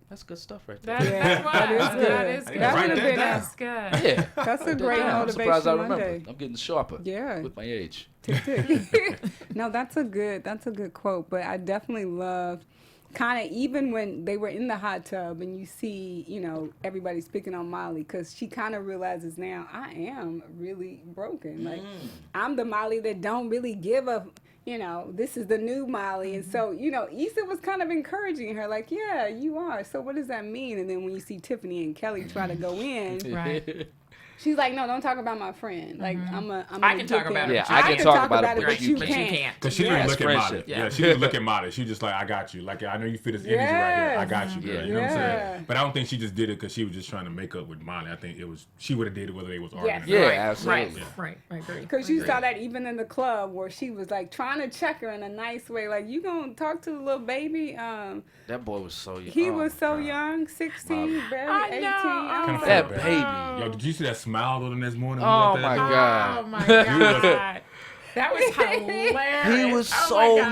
that's good stuff right there. That, that is good. That is I good. gotta write would've that been down. That's good. Yeah. That's a Write that great down. I'm surprised I motivation remember. Monday. I'm getting sharper. Yeah. With my age. No, that's a good quote. But I definitely loved kind of even when they were in the hot tub and you see, everybody speaking on Molly, because she kind of realizes now I am really broken. Like I'm the Molly that don't really give a. This is the new Molly. And so, Issa was kind of encouraging her, like, yeah, you are. So what does that mean? And then when you see Tiffany and Kelly try to go in, Right. she's like, no, don't talk about my friend. Like, I can talk about it. Yeah, I can talk about it, but you can't. Because she Yeah. didn't look at Friendship. Molly. Yeah. Yeah, she didn't look at Molly. She just like, I got you. Like, I know you feel this energy right here. I Yes. got you, girl. You know what I'm Yeah. saying? But I don't think she just did it because she was just trying to make up with Molly. I think she would have did it whether they was arguing. Yes. or not. Yeah, absolutely. Right. I agree. Because you saw that even in the club where she was like trying to check her in a nice way. Like, you gonna talk to the little baby? That boy was so young. He was so God. young, 16, Wow. barely I 18. know. I Kinda was felt like, That bad. baby. Yo, did you see that smile though the next morning? Oh, when we my left that God. Oh my God. That was hilarious. He was Oh so my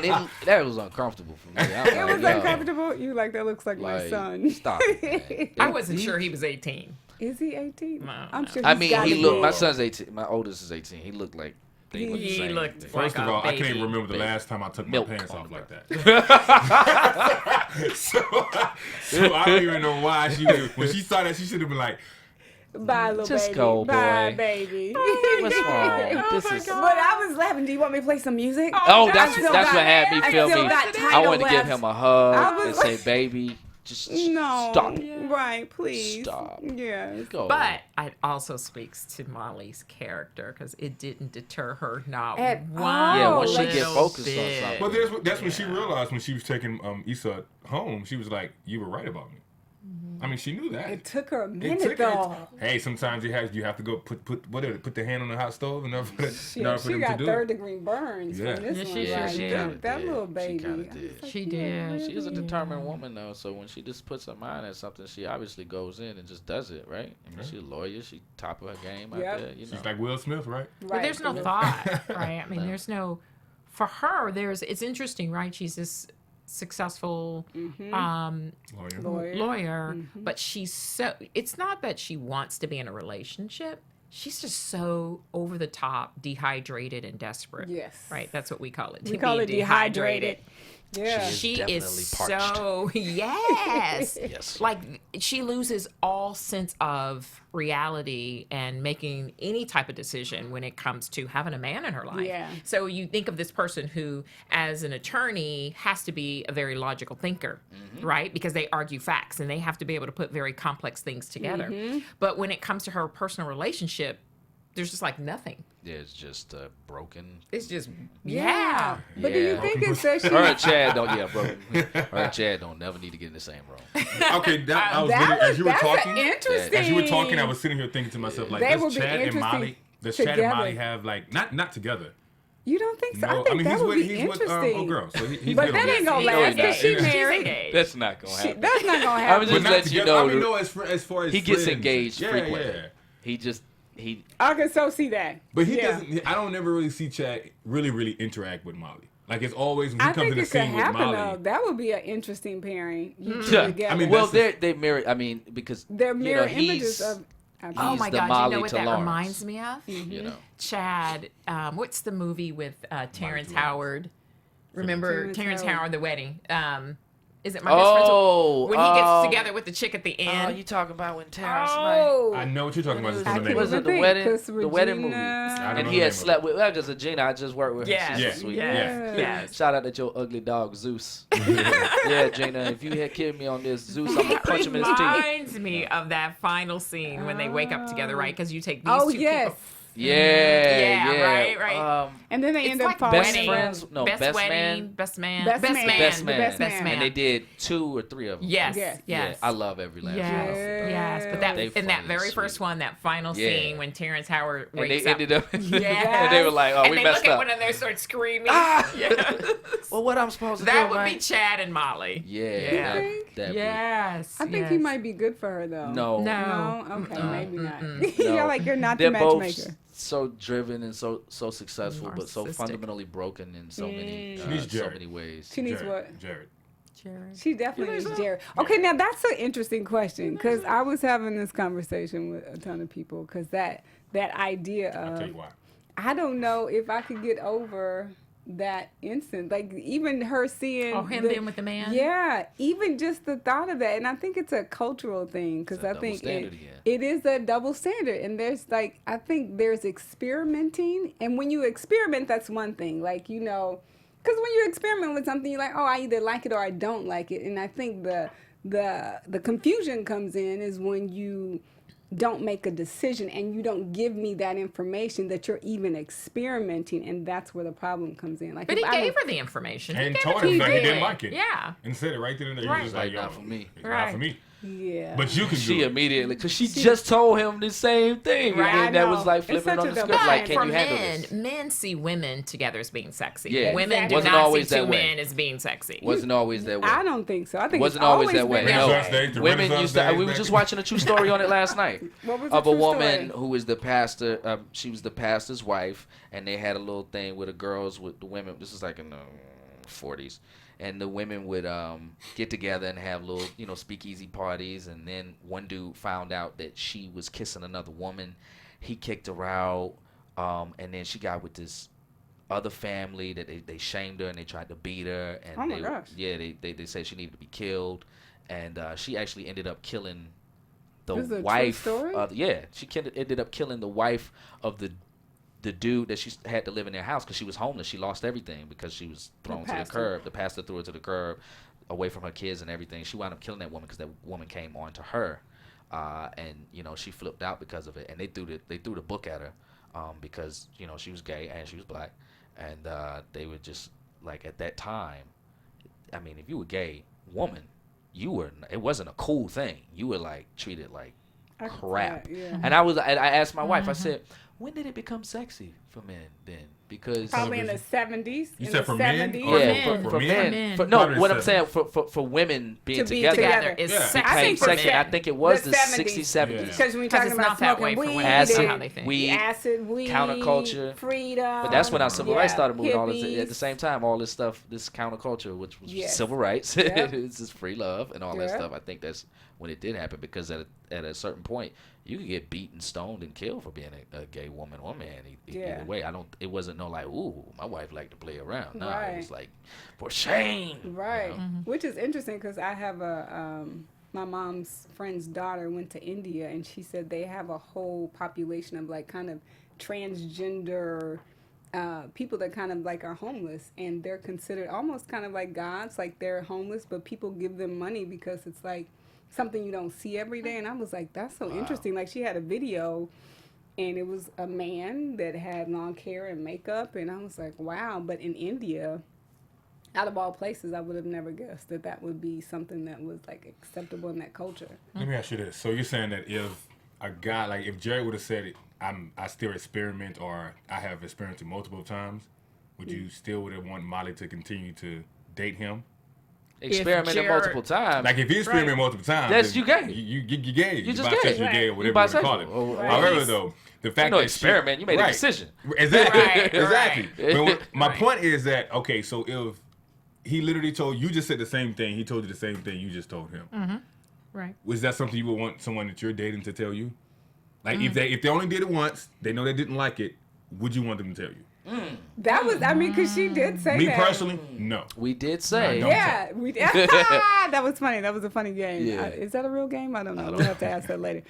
God. that was uncomfortable for me. I'm it like, was yo, uncomfortable. You like, that looks like my like, son. Stop it, man. I wasn't sure he was 18. Is he 18? No, I'm no. sure I he's mean, gotta he looked. be. My son's 18. My oldest is 18. He looked like they looked the He same. looked First like of all, a I can't baby. even remember the Baby. last time I took Milk my pants on off the like that. so I don't even know why when she saw that, she should have been like, Bye, little Just baby. go, Bye, boy. baby. What's wrong? Oh This my is. God. But I was laughing. Do you want me to play some music? Oh, that's still what got- had me I feel still me. got I title wanted to give left. him a I hug was and like- say, "Baby, just No. stop." Right, please. Stop. Yes. Go. But it also speaks to Molly's character because it didn't deter her not At one all. Yeah, once she like- get focused on bit. something. Well, that's when she realized when she was taking Issa home. She was like, "You were right about me." I mean, she knew that. It took her a It minute, took though. her. Hey, sometimes you have to go put the hand on the hot stove in order for, She, in order for she them got to do third it. degree burns Yeah. from this Yeah, one. she right? sure that, did. that little She baby. kinda I was did. like, She yeah, did. really? She is a determined woman, though. So when she just puts her mind at something, she obviously goes in and just does it, right? I mean, she's a lawyer. She top of her game out Yep. there. You know. She's like Will Smith, right? But there's no Right. thought, right? I mean, there's no. For her, it's interesting, right? She's this successful Lawyer. lawyer, but it's not that she wants to be in a relationship. She's just so over the top, dehydrated, and desperate. Yes. Right? That's what we call it. We call it dehydrated. Yeah. She She is definitely parched. so yes. Yes. Like she loses all sense of reality and making any type of decision when it comes to having a man in her life. Yeah. So you think of this person who, as an attorney, has to be a very logical thinker, right? Because they argue facts and they have to be able to put very complex things together. But when it comes to her personal relationship, there's just like nothing. There's just broken. It's just Yeah. But do you Yeah. think it's that she... Her and Chad don't. Yeah, bro. Her and Chad don't never need to get in the same room. Okay, I was That really, as you were that's talking, interesting. as you were talking, I was sitting here thinking to myself, like, They would does be Chad and interesting Molly, does Chad and together. Molly have like not together? You don't think so? No, I think that he's would with be he's with interesting. oh girl, so he's But good that on ain't gonna No, last he's because not. she's She's married. engaged. That's not gonna happen. That's not gonna I was happen. just But not let you together. know. I mean, no, as far as He gets friends. engaged Yeah, frequently. yeah. He I can so see that. But he Yeah. doesn't. I don't never really see Chad really interact with Molly. Like it's always when he I comes think in the it could scene with happen Molly. though. That would be an interesting pairing. You two Yeah. together. I mean, well, that's they married. I mean, because They're you know, mirror he's- images of. Oh He's my the God! Molly You know what to that Lawrence. reminds me of? You know. Chad. What's the movie with Terrence Lawrence. Howard? Remember Terrence Terrence Howard. Howard, The Wedding? Is it my best friend's? Oh, When he gets together with the chick at the Oh, end. you talking about when Terrence? Oh, I know what you're talking about. Just I don't know the can't name Was of it it. the think, wedding? 'cause The wedding movie. Regina- I don't And know he the had name of slept with. Well, just Regina. I just worked with her. Yes. She's Yeah. so sweet. Yeah. Yes. Shout out to your ugly dog Zeus. Yeah, Gina. If you had killed me on this Zeus, I'm gonna punch him in his teeth. Reminds me of that final scene when they wake up together, right? Because you take these Oh two yes. people. Yeah, right. And then they It's end up like falling best in wedding. love. friends. No, best best wedding, man. best man, Best man. Best man. Best man. And they did 2 or 3 of them. Yes, Yes. yes. Yeah, I love every last Yes, one. yes. But They in that funny very and first sweet. one, that final Yeah. scene when Terrence Howard And wakes they up. ended up. Yes. And they were like, "Oh, and we they messed look at up." one another and start screaming. Ah! Yes. Well, what I'm supposed to That do, would right? be Chad and Molly. Yeah. think? That Yes. I think he might be good for her though. No. No. No. Okay. No. Maybe not. No. You're like you're not They're the both matchmaker. so driven and so successful, but so Narcissistic. fundamentally broken in so many She needs so Jared. many ways. She needs what? Jared. Jared. She definitely is Jared. Okay, now that's an interesting question because I was having this conversation with a ton of people because that idea I'll tell you of why. I don't know if I could get over that instant. Like even her seeing Oh, him being with the man? Yeah, even just the thought of that, and I think it's a cultural thing because It's a I double think standard again. it is a double standard, and there's like I think there's experimenting, and when you experiment, that's one thing. Like you know, because when you experiment with something, you're like, oh, I either like it or I don't like it, and I think the confusion comes in is when you don't make a decision and you don't give me that information that you're even experimenting, and that's where the problem comes in. Like, But if he I gave don't- her the information. And He gave told it him to that he her. didn't like it. Yeah. And said it right there and there. He Right. was just like, Like, yo, not for me. It's not Right. for me. Yeah, But you can She do it. immediately, because she just told him the same thing. Right. And I that was know. like It's flipping such on a the double script. Like, standard. can you for handle men, this? men see women together as being sexy. Yeah. Women do Wasn't not always see two that way. men as being sexy. Wasn't always that way. I don't think so. I think Wasn't it's always that way. been No. Renaissance days, the Women Renaissance used to. days We were back just in- watching a true story on it last night What was the of a true woman story? who was the pastor. She was the pastor's wife, and they had a little thing with the girls with the women. This is like in the 40s, and the women would get together and have little, speakeasy parties. And then one dude found out that she was kissing another woman. He kicked her out, and then she got with this other family that they shamed her and they tried to beat her. And Oh my gosh. Yeah, they said she needed to be killed, and she actually ended up killing This is a true wife. story? She ended up killing the wife of the dude that she had to live in their house because she was homeless. She lost everything because she was thrown to the curb. The pastor threw her to the curb, away from her kids and everything. She wound up killing that woman because that woman came on to her, and she flipped out because of it. And they threw the book at her because she was gay and she was black, and they were just like, at that time, I mean, if you were gay woman, it wasn't a cool thing. You were like treated like crap. Yeah. And I asked my wife, I said, when did it become sexy for men then? Because Probably in the 70s. You in said the for men? 70s. Or yeah, for men? men. For No, Probably what I'm 70s. saying for women being To be together. together. Is Yeah. sex I think for for men. Sexy. I think it was The the 70s. 60s, 70s. Yeah. Because when you're 'Cause talking it's about not that way smoking for weed, women. Acid, That's not how they think. weed, acid, weed, counterculture. freedom. But that's when our civil rights started moving. All this hippies. at the same time. All this stuff, this counterculture, which was Yes. civil rights, Yep. it's just free love and all that Yep. stuff. I think that's when it did happen because at a certain point, you could get beaten, stoned, and killed for being a gay woman or man. Yeah. Either way, It wasn't no like, ooh, my wife liked to play around. No, Right. it was like, for shame. Right. You know? Which is interesting because I have my mom's friend's daughter went to India and she said they have a whole population of like kind of transgender people that kind of like are homeless, and they're considered almost kind of like gods. Like they're homeless, but people give them money because it's like something you don't see every day. And I was like, that's so interesting. Like she had a video and it was a man that had long hair and makeup, and I was like, wow. But in India, out of all places, I would have never guessed that would be something that was like acceptable in that culture. Let me ask you this. So you're saying that if a guy, like if Jerry would have said it, I still experiment, or I have experimented multiple times, would you still would have want Molly to continue to date him? Experimented Jared- multiple times. Like if you experiment multiple times, That's then you gay. You gay. You just bisexual, gay. you gay, or Right. whatever you want to call it. bisexual. Oh, Right. However, though, the fact no that experiment. You made a decision. Exactly. Right, Exactly. right. But my Right. point is that okay, so if he literally told you, just said the same thing, he told you the same thing you just told him. Right. Was that something you would want someone that you're dating to tell you? Like if they only did it once, they know they didn't like it, would you want them to tell you? That was, I mean, because she did say Me that. personally, no. We did say. No, don't Yeah, we did. That was funny. That was a funny game. Yeah. Is that a real game? I don't know. We'll have to ask that later.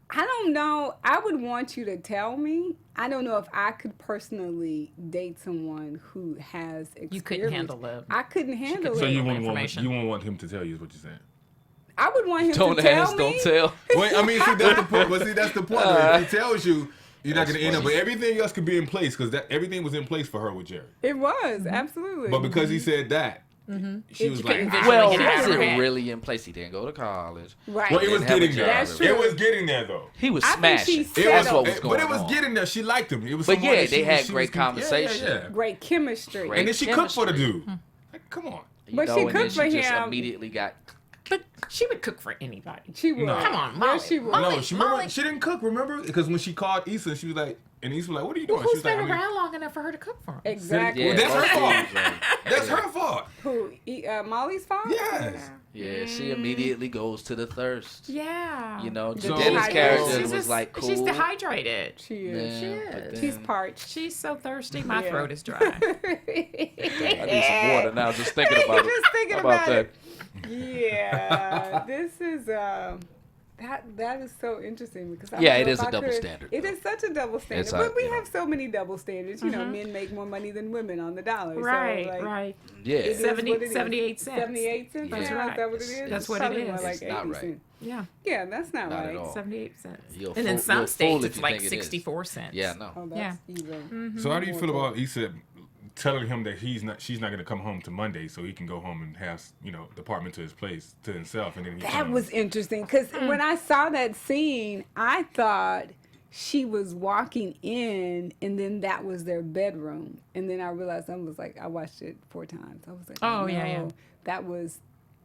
I don't know. I would want you to tell me. I don't know if I could personally date someone who has experience. You couldn't handle it. I couldn't handle So it. you wouldn't information. want him to tell you is what you're saying. I would want him Don't to tell ask, me. don't tell. Wait, I mean, see that's the point. But see that's the point. If he tells you, you're not That's going to end up. But funny. everything else could be in place because everything was in place for her with Jerry. It was absolutely. But because he said that, she was like, couldn't Well, get it out was of her it head. really in place? He didn't go to college. right. well, it was Didn't have a getting job. there. That's true. It was getting there though. He was I think she smashing. settled. That's what was going But it was on. getting there. She liked him. It was. But someone yeah, that they she had was- she great was- yeah, conversation. yeah. Great chemistry. Great And then she cooked for the chemistry. dude. Like, come on. You But know, she and then cooked for just him. immediately got. But she would cook for anybody. She would. No. Come on, Molly. Yes, she would. Molly, No, she remember Molly. she didn't cook. Remember, because when she called Issa, she was like, and Issa was like, "What are you doing?" Well, she who's was like, been I mean, around long enough for her to cook for him? Exactly. Yeah, Well, that's her most fault. things, right. That's her fault. Who? Molly's fault? Yes. Yeah, she immediately goes to the thirst. Yeah. You know, So- Dennis' She's character She's was just- like cool. She's dehydrated. She is. Yeah, She but is. then- She's parched. She's so thirsty. My Yeah. throat is dry. I need some water now. Just thinking about it. Just thinking about about that. Yeah, this is that is so interesting because I Yeah, don't it know is if a I double could- standard, It though. is such a double standard, It's but we you know. have so many double standards. You know, men make more money than women on the dollar. right, so, like, right. Yeah. it is 70 what it is. 78 cents. 78 cents. Yeah. Is that what it is? That's what it Probably is. More like It's not 80 right. cents. Yeah. Yeah, that's not, Not at right. all. 78 cents. You're And in fool- some you're a fool states, if it's you like think it is. 64 cents. Yeah, no. Oh, that's even. So how do you feel about Issa telling him that she's not going to come home to Monday, so he can go home and have the apartment to his place to himself, and then he That comes. was interesting because when I saw that scene, I thought she was walking in and then that was their bedroom. And then I realized, I watched it 4 times. I was like, Oh, yeah. That was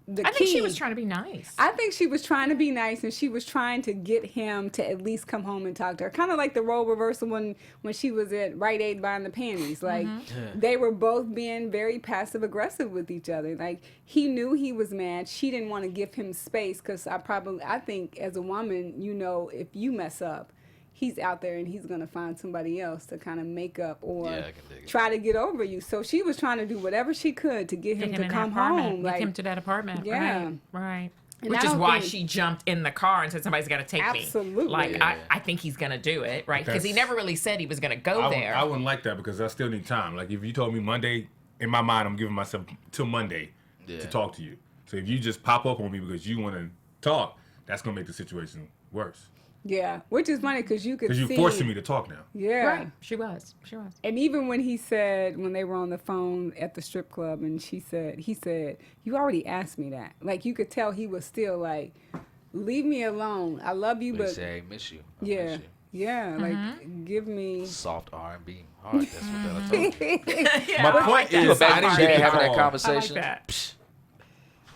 the I key. think she was trying to be nice. I think she was trying to be nice and she was trying to get him to at least come home and talk to her. Kind of like the role reversal when she was at Rite Aid buying the panties. Like they were both being very passive aggressive with each other. Like he knew he was mad. She didn't want to give him space because I think as a woman, if you mess up, he's out there and he's going to find somebody else to kind of make up or Yeah, I can dig it. try to get over you. So she was trying to do whatever she could to get him to in come that apartment. home. Get him to that apartment. Yeah. Right. And Which I is don't why think- she jumped in the car and said, somebody's got to take me. Absolutely. Like, Yeah. I think he's going to do it, right? Because he That's- never really said he was going to go there. I wouldn't like that because I still need time. Like if you told me Monday, in my mind, I'm giving myself till Monday to talk to you. So if you just pop up on me because you want to talk, that's gonna make the situation worse. Yeah, which is funny because you could see. Because you're forcing me to talk now. Yeah. Right. She was. And even when he said, when they were on the phone at the strip club, and he said, you already asked me that. Like, you could tell he was still like, leave me alone. I love you, He but say, I miss you. I yeah, miss you. yeah, like, give me. Soft R&B. Hard. That's what they'll tell you. My I point like that. is, I didn't Chad get the having that call. conversation. I like that. Psh,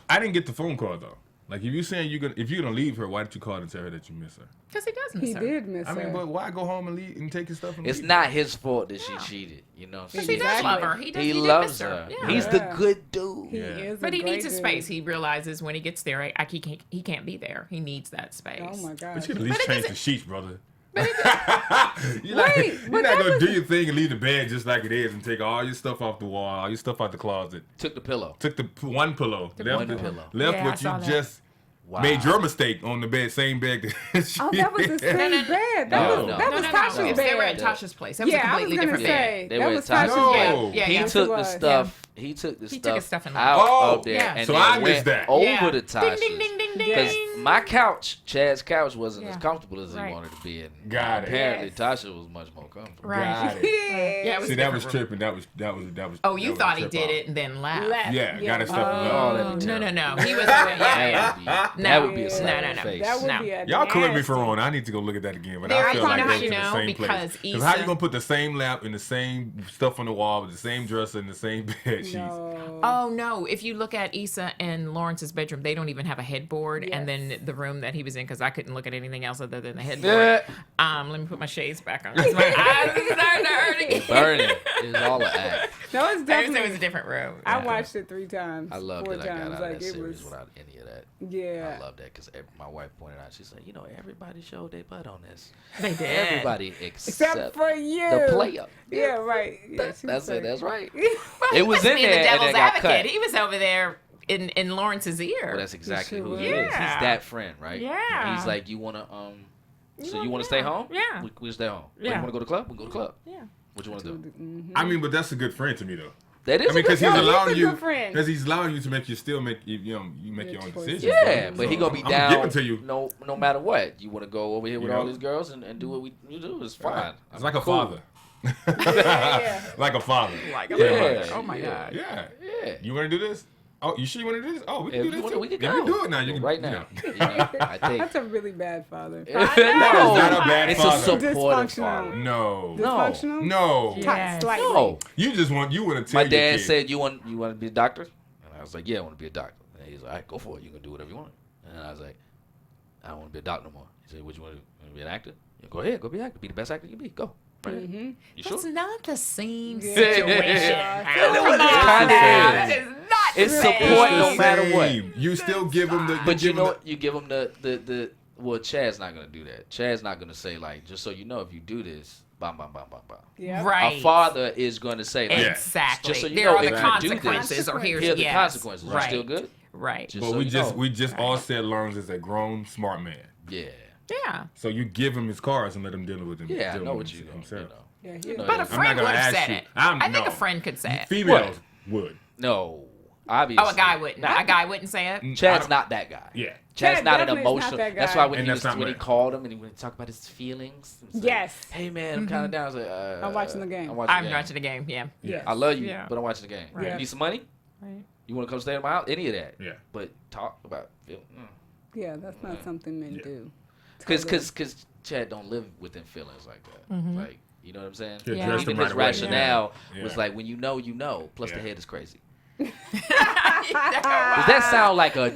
I didn't get the phone call though. Like if you're saying if you're gonna leave her, why didn't you call and tell her that you miss her? Because he does miss He her. did miss I mean, her. but why go home and leave and take his stuff and it's leave? not his fault that she cheated. You know, Because he does Exactly. love her. He he did loves miss her. her. Yeah. He's the good dude. He Yeah. is But a he great needs his dude. space. He realizes when he gets there, he can't be there. He needs that space. Oh my But gosh. you can at least it change doesn't- the sheets, brother. Wait, You're but not that gonna was- do your thing and leave the bed just like it is and take all your stuff off the wall, all your stuff out the closet. Took the pillow. Took the one pillow, left one pillow. left Yeah, I what you saw that. just Wow. made your mistake on the bed, same bed. That Oh, that was the same No, no, bed. That no, was no. that was Tasha's They were at bed. Tasha's place. That was Yeah, a I was completely gonna different bed. say They that were was at Tasha's Tasha's No. bed. Yeah, He yeah. took the was. stuff. He took the He stuff, took his stuff and out left. Oh, of there, yeah. and So then I went missed that. over Yeah. to Ding, Tasha's. ding, ding, ding, ding. Because my couch, Chad's couch, wasn't as Yeah. comfortable as he Right. wanted to be, and Got it. apparently Yes. Tasha was much more comfortable. Right. Got it. Yeah, it was See, a that was different room. tripping. That was. Oh, that you was thought a he trip did out. it and then left. Left. Yeah, got his stuff. Oh, that'd be No, terrible. He was yeah. That would be a Yeah. slap in No, the no. face. That would No. be a Y'all correct me if I'm nasty- wrong. I need to go look at that again. But There, I feel you like know they how you went to the know? same Because place. How you Issa- gonna put the same lap and the same stuff on the wall with the same dresser and the same bed sheets? No. Oh no! If you look at Issa and Lawrence's bedroom, they don't even have a headboard. And then the room that he was in, because I couldn't look at anything else other than the headboard. Let me put my shades back on. 'cause my eyes are starting to hurt again. Burning is all an act. No, it's I just definitely. said it was a different room. I Yeah. watched it 3 times. I love 4 that I got times. out of Like that it series was. without any of that. Yeah. I love that because my wife pointed out, she said, you know, everybody showed their butt on this. They did. Everybody Except for you. the player. Yeah, right. Yeah, That's she was it. like- That's right. Well, he It was in being there the and devil's it got advocate. cut. He was over there in Lawrence's ear. Well, that's exactly sure who he was. is. He's Yeah. that friend, right? Yeah. He's like, you wanna so you wanna yeah. stay home? Yeah. We stay home. Yeah. You wanna go to the club? We can go to the club. Yeah. What you wanna do? I mean, but that's a good friend to me though. That is I mean, because No, he's he's allowing a you, good friend. because he's allowing you to make you still make you make your own choices. decisions. yeah, but he So, gonna be I'm down. giving to you. No matter what. You wanna go over here with You all know? these girls and do what you do? It's fine. It's like a Cool. father. Yeah. Like a father. Like, Yeah. oh my Yeah. God. Yeah. Yeah. You want to do this? Oh, you sure you want to do this? Oh, we can If do you this wanna, too. we can Yeah, go. we do it now. You can right you now. know. You know, I think That's a really bad father. no, not a bad it's father. a supportive Dysfunctional. father. No. Dysfunctional? No. Yeah. Slightly. No. You want to tell My your dad kid. said, "You want to be a doctor?" And I was like, "Yeah, I want to be a doctor." And he's like, "All right, go for it. You can do whatever you want." And I was like, "I don't want to be a doctor no more." He said, "What you want to do? You want to be an actor? Yeah, go ahead, go be an actor. Be the best actor you can be. Go." Right. Mm-hmm. You sure? That's not the same Yeah. situation. Yeah. Come It on was now. kinda That is. is not the It's same. support no the matter what. same. You still give them the. But you give know 'em what? You give him the well, Chad's not gonna do that. Chad's not gonna say like, just so you know, if you do this, bam, bam, bam, bam, bam. Yeah. Right. A father is going to say, like, Exactly. just so you there know, are if the you do this, consequences, or here are the yes. consequences. Right. You still good? Right. Just But so we you just know. we just all said Lawrence is a grown smart man. Yeah. Yeah. So you give him his cards and let him deal with them. Yeah, I deal know with what them you know. himself. You know. Yeah, You he- know, But a not friend gonna would have ask said you. it. I'm- I think no. a friend could say it. Females would. No. Obviously. Oh, a guy wouldn't. Not- A guy wouldn't say it. I Chad's don't- not that guy. Yeah. Chad's Chad not an definitely is not emotional. that That's guy. why when And he that's not when he me. called him and he would talk about his feelings. he was like, Yes. Hey man, I'm kind of down. I was like, I'm watching the game. I'm watching I'm the game. watching the game. Yeah. Yes. I love you, Yeah. but I'm watching the game. Right. You need some money? Right. You want to come stay at my house? Any of that? Yeah. But talk about Yeah, that's not something men Yeah. do. because Chad don't live within feelings like that. Mm-hmm. Like, you know what I'm saying? Yeah, Yeah. dress Even them his right away. rationale Yeah. was like, when you know, you know. Plus the Yeah. head is crazy. That Does that sound like a was.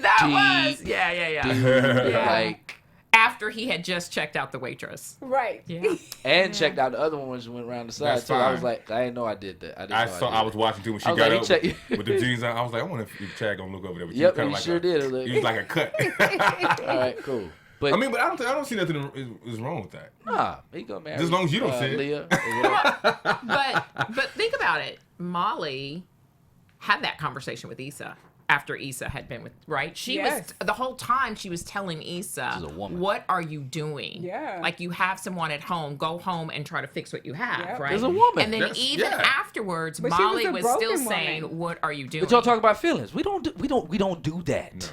deep, Yeah. dude, Yeah. like, After he had just checked out the waitress. Right. Yeah. and checked out the other one when she went around the side That's too. I was fine. like, I didn't know I did that. I didn't I know saw. did I was that. watching too when she I was got like, up he with the jeans on. I was like, I wonder if Chad gonna look over there. But Yep, kind he of like sure did. Like, He was like a cut. all right, cool. But I mean, but I don't see nothing is wrong with that. nah, he gonna marry. Just as long as you don't say it. Leah. or whatever. But think about it. Molly had that conversation with Issa after Issa had been with, right? She Yes. was, the whole time she was telling Issa, She's a woman. what are you doing? Yeah. Like, you have someone at home, go home and try to fix what you have, Yep. right? There's a woman. And then That's- even yeah. afterwards, But she was Molly a was still broken saying, woman. what are you doing? But y'all talk about feelings. We don't do that. No.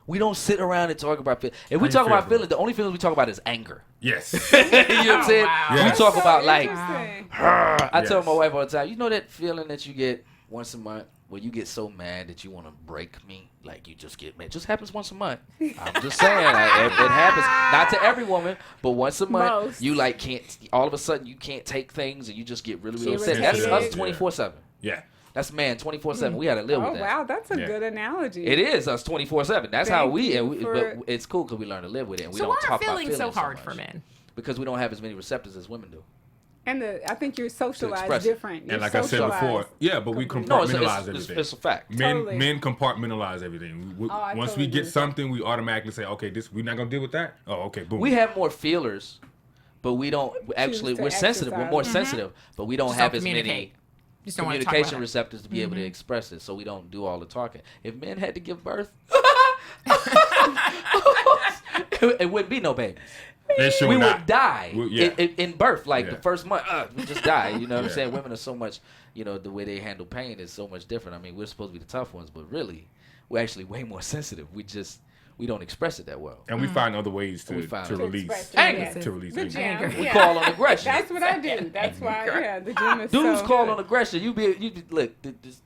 We don't sit around and talk about feelings. If we How you talk feel, about bro? feelings, the only feelings we talk about is anger. Yes. You know what I'm saying? wow. We Yes. talk about like, Interesting. I tell Yes. my wife all the time, you know that feeling that you get once a month where you get so mad that you want to break me? Like, you just get mad. It just happens once a month. I'm just saying. Like, it happens. Not to every woman, but once a month, Most. you like can't, all of a sudden you can't take things and you just get really, really So upset. That's sensitive. us 24/7. Yeah. That's man 24/7. We had to live Oh with that. wow, that's a Yeah. good analogy. It is us 24/7. That's how Thank we, you and we for- but it's cool because we learn to live with it. And we So don't why are talk about feelings so feelings hard much. for men? Because we don't have as many receptors as women do. And I think you're socialized express it. different. You're And like I said before, socialized. yeah, but we completely. No, it's, compartmentalize it's, everything. it's a fact. Totally. Men compartmentalize everything. I Once totally we get agree. something, we automatically say, okay, this we're not gonna deal with that. Oh, okay, boom. We have more feelers, but we don't actually. to We're sensitive. We're exercise. more sensitive, but we don't Just have don't as many communicate. Just don't want to talk communication about it. receptors to be able to express it. So we don't do all the talking. If men had to give birth, it wouldn't be no babies. They should We not. would die Yeah. in birth, like the Yeah. first month. We just die. You know what I'm Yeah. saying? Women are so much, the way they handle pain is so much different. I mean, we're supposed to be the tough ones, but really, we're actually way more sensitive. We don't express it that well. And we find other ways We find to to release express Anger. yes. to release The anger. gym. Anger. We Yeah. call on aggression. That's what I do. That's why, yeah, the gym is Dudes so call good. on aggression. You look. This,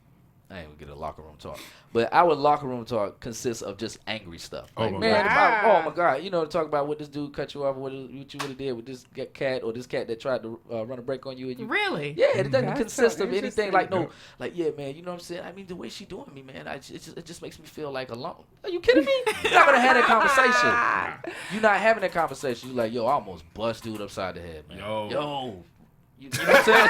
I ain't gonna get a locker room talk, but our locker room talk consists of just angry stuff. Oh Like, my man, God. oh my god, to talk about what this dude cut you off, what you would have did with this cat or this cat that tried to run a break on you, and you. Really? Yeah, it doesn't That's consist so of anything interesting. like no, Yeah. like yeah, man. You know what I'm saying? I mean, the way she doing me, man, it just makes me feel like alone. Are you kidding me? You're not gonna have that conversation. You're not having that conversation. You like, yo, I almost bust dude upside the head, man. Yo. You know what I'm saying?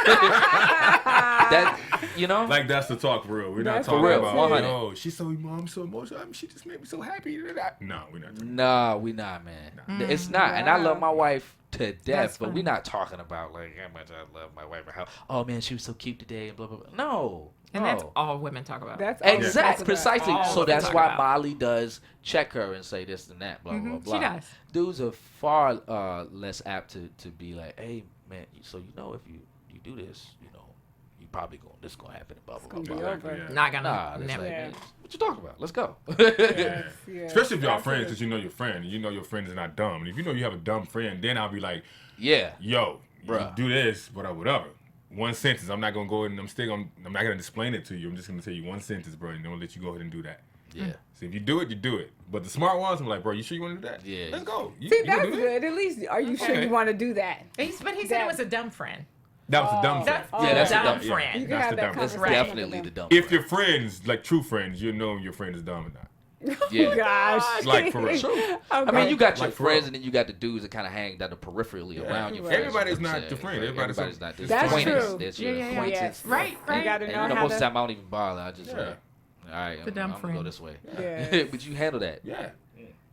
That Like that's the talk for real. We're not That's talking for real, about 100. oh, she's so emotional. I mean, she just made me so happy. No, we're not. Nah, we not, man. It's not. And I love my wife to death, That's but funny. we're not talking about like how much I love my wife or how, oh man, she was so cute today and blah blah blah. No. And that's no. all women talk about. That's all we talk Exactly, about. precisely. All So we that's talk why about. Molly does check her and say this and that, blah blah blah. She does. Dudes are far less apt to be like, hey man, so if you do this, you probably this gonna happen, blah blah gonna blah. be blah. over. Yeah. Not gonna. Nah, that's never. like, Yeah. man, what you talking about? Let's go. Yeah. Yeah, Especially if y'all absolutely. friends, because you know your friend, and you know your friend is not dumb. And if you know you have a dumb friend, then I'll be like, Yeah. yo, you Bruh. do this, whatever. One sentence. I'm not gonna go and I'm not gonna explain it to you. I'm just gonna tell you one sentence, bro, and I'm gonna let you go ahead and do that. Yeah. So if you do it, you do it. But the smart ones, I'm like, bro, you sure you want to do that? Yeah. Let's go. You, See, you gonna that's do that? good. At least, are you sure Okay. you want to do that? But he said it was a dumb friend. That was a dumb friend. That's Yeah, that's a dumb dumb- friend. Yeah, You can that's have the that dumb friend. That's conversation. definitely the dumb. If you're friends, like true friends, you know your friend is dumb or not. Yeah. Gosh. Like, for real. True. I Okay. mean, you got your Like, for friends, real. and then you got the dudes that kind of hang down the peripherally around your Right. friends. Everybody's you know what not I'm your saying? friend. Right. Everybody's Everybody's not. There's That's acquaintance. true. There's Yeah, your yeah, yeah. acquaintance. Yes. Right, You right. got to And know how most of the to. time I don't even bother. I just Yeah. like, all right, The dumb I'm gonna go friend. this way. Yeah. But you handle that. Yeah.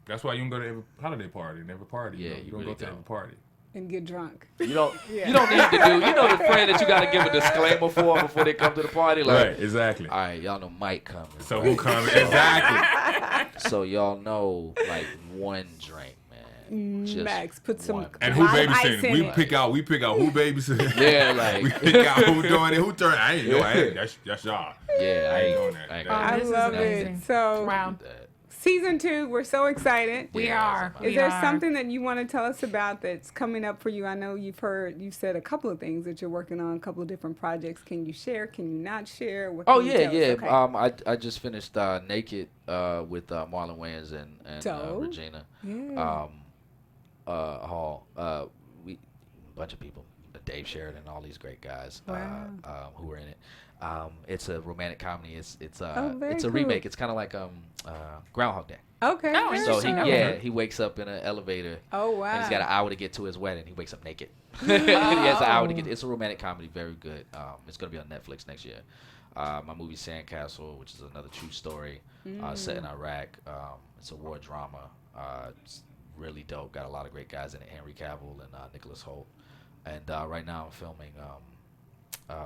That's why you don't go to every holiday party and every party. Yeah, you you don't really go to every don't. party. And get drunk. You don't. Yeah. You don't need to do. You know the friend that you got to give a disclaimer before they come to the party. Like, Right, exactly. all right, y'all know Mike coming. So who comes? Exactly. So y'all know like one drink, man. Just Max, put some. one. And who lot of ice babysitting? in We it. pick out who babysitting. Yeah, like- we pick out who doing it, who turn. I ain't know. That's y'all. Yeah, I ain't doing that. I ain't Oh, gonna I This is love amazing. it. So, Wow. do that. season 2, we're so excited. We Yeah, are. that's Is We there are. something that you want to tell us about that's coming up for you? I know you've said a couple of things that you're working on, a couple of different projects. Can you share? Can you not share? What Oh can you yeah, tell yeah. us? Okay. I just finished Naked with Marlon Wayans and Dope. Regina Yeah. Hall. We a bunch of people, Dave Sheridan, all these great guys Wow. who were in it. It's a romantic comedy. It's very it's a cool. remake. It's kind of like Groundhog Day. Okay. Oh, very So interesting. cool. he wakes up in an elevator. Oh wow. And he's got an hour to get to his wedding. He wakes up naked. He has an hour to get. It's a romantic comedy, very good. It's gonna be on Netflix next year. My movie Sandcastle, which is another true story, set in Iraq. It's a war drama. It's really dope. Got a lot of great guys in it. Henry Cavill and Nicholas Hoult. And right now I'm filming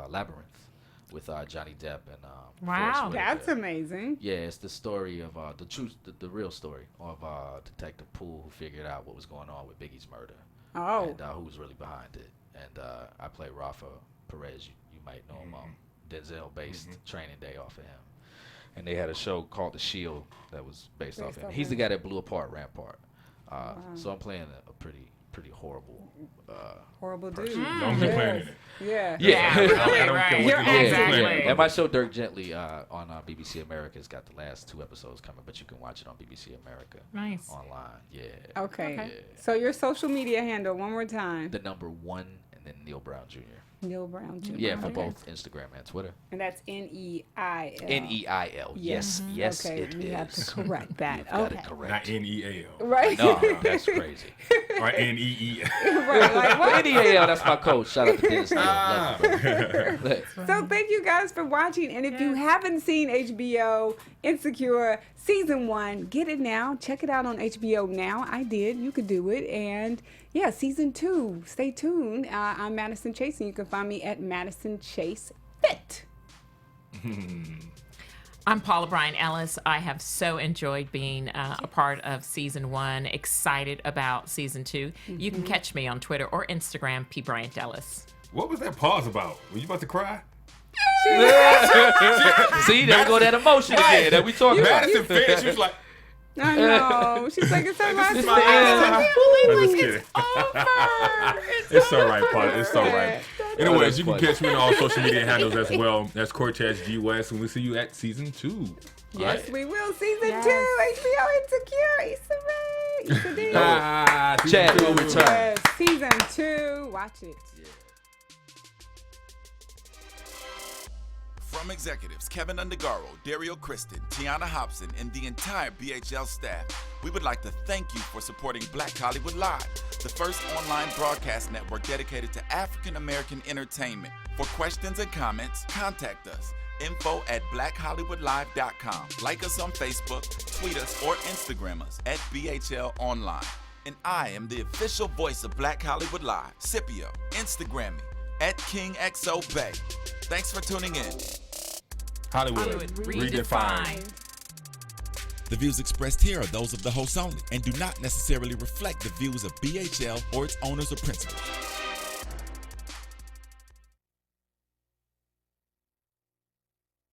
Labyrinth, with Johnny Depp and Wow. Forrest Whitaker. That's amazing. Yeah, it's the story of the real story of Detective Poole, who figured out what was going on with Biggie's murder. Oh. And who was really behind it. And I play Rafa Perez. You might know him. Denzel-based Training Day off of him. And they had a show called The Shield that was based off him. He's the guy that blew apart Rampart. So I'm playing a pretty horrible Dude. Don't be playing in it. Yeah. Yeah, I really, don't care right. what You're you're playing. exactly. And my show Dirk Gently on BBC America has got the last 2 episodes coming, but you can watch it on BBC America. Nice. Online. Yeah. Okay. Yeah. So your social media handle, one more time. The number 1 and then Neil Brown Jr. Neil Brown Jr. Yeah, for Okay. both Instagram and Twitter. And that's Neil. Neil. Yes, yes, Okay, it we is. have to correct that. You've got Okay. it correct. Not Neal. Right. No, that's crazy. Or Nee. Right, like, what? Neil, that's my coach. Shout out to Dennis. Ah. Look. So thank you guys for watching. And if you haven't seen HBO Insecure Season 1, get it now. Check it out on HBO now. I did. You could do it. And yeah, Season 2. Stay tuned. I'm Madison Chase, and you can find me at Madison Chase Fit. I'm Paula Bryan Ellis. I have so enjoyed being a part of Season 1. Excited about Season 2. You can catch me on Twitter or Instagram, P. Bryant Ellis. What was that pause about? Were you about to cry? See, there we go that emotion again that we talking about. Madison finished. She was like, I know. She's like, it's our last is one. my last time. I'm just kidding. Over. It's all right, Paula. It's all right. Anyways, that's you can funny. catch me on all social media handles as well. That's Cortez G West, and we'll see you at Season 2. Yes, we will. Season 2, HBO Insecure. Issa Rae. Issa D. Season Chad 2. will return. Yes, Season 2. Watch it. From executives Kevin Undergaro, Dario Kristen, Tiana Hobson, and the entire BHL staff, we would like to thank you for supporting Black Hollywood Live, the first online broadcast network dedicated to African American entertainment. For questions and comments, contact us. info@blackhollywoodlive.com. Like us on Facebook, tweet us, or Instagram us at BHL Online. And I am the official voice of Black Hollywood Live, Scipio. Instagram me at KingXOBay. Thanks for tuning in. Hollywood redefined. The views expressed here are those of the hosts only and do not necessarily reflect the views of BHL or its owners or principals.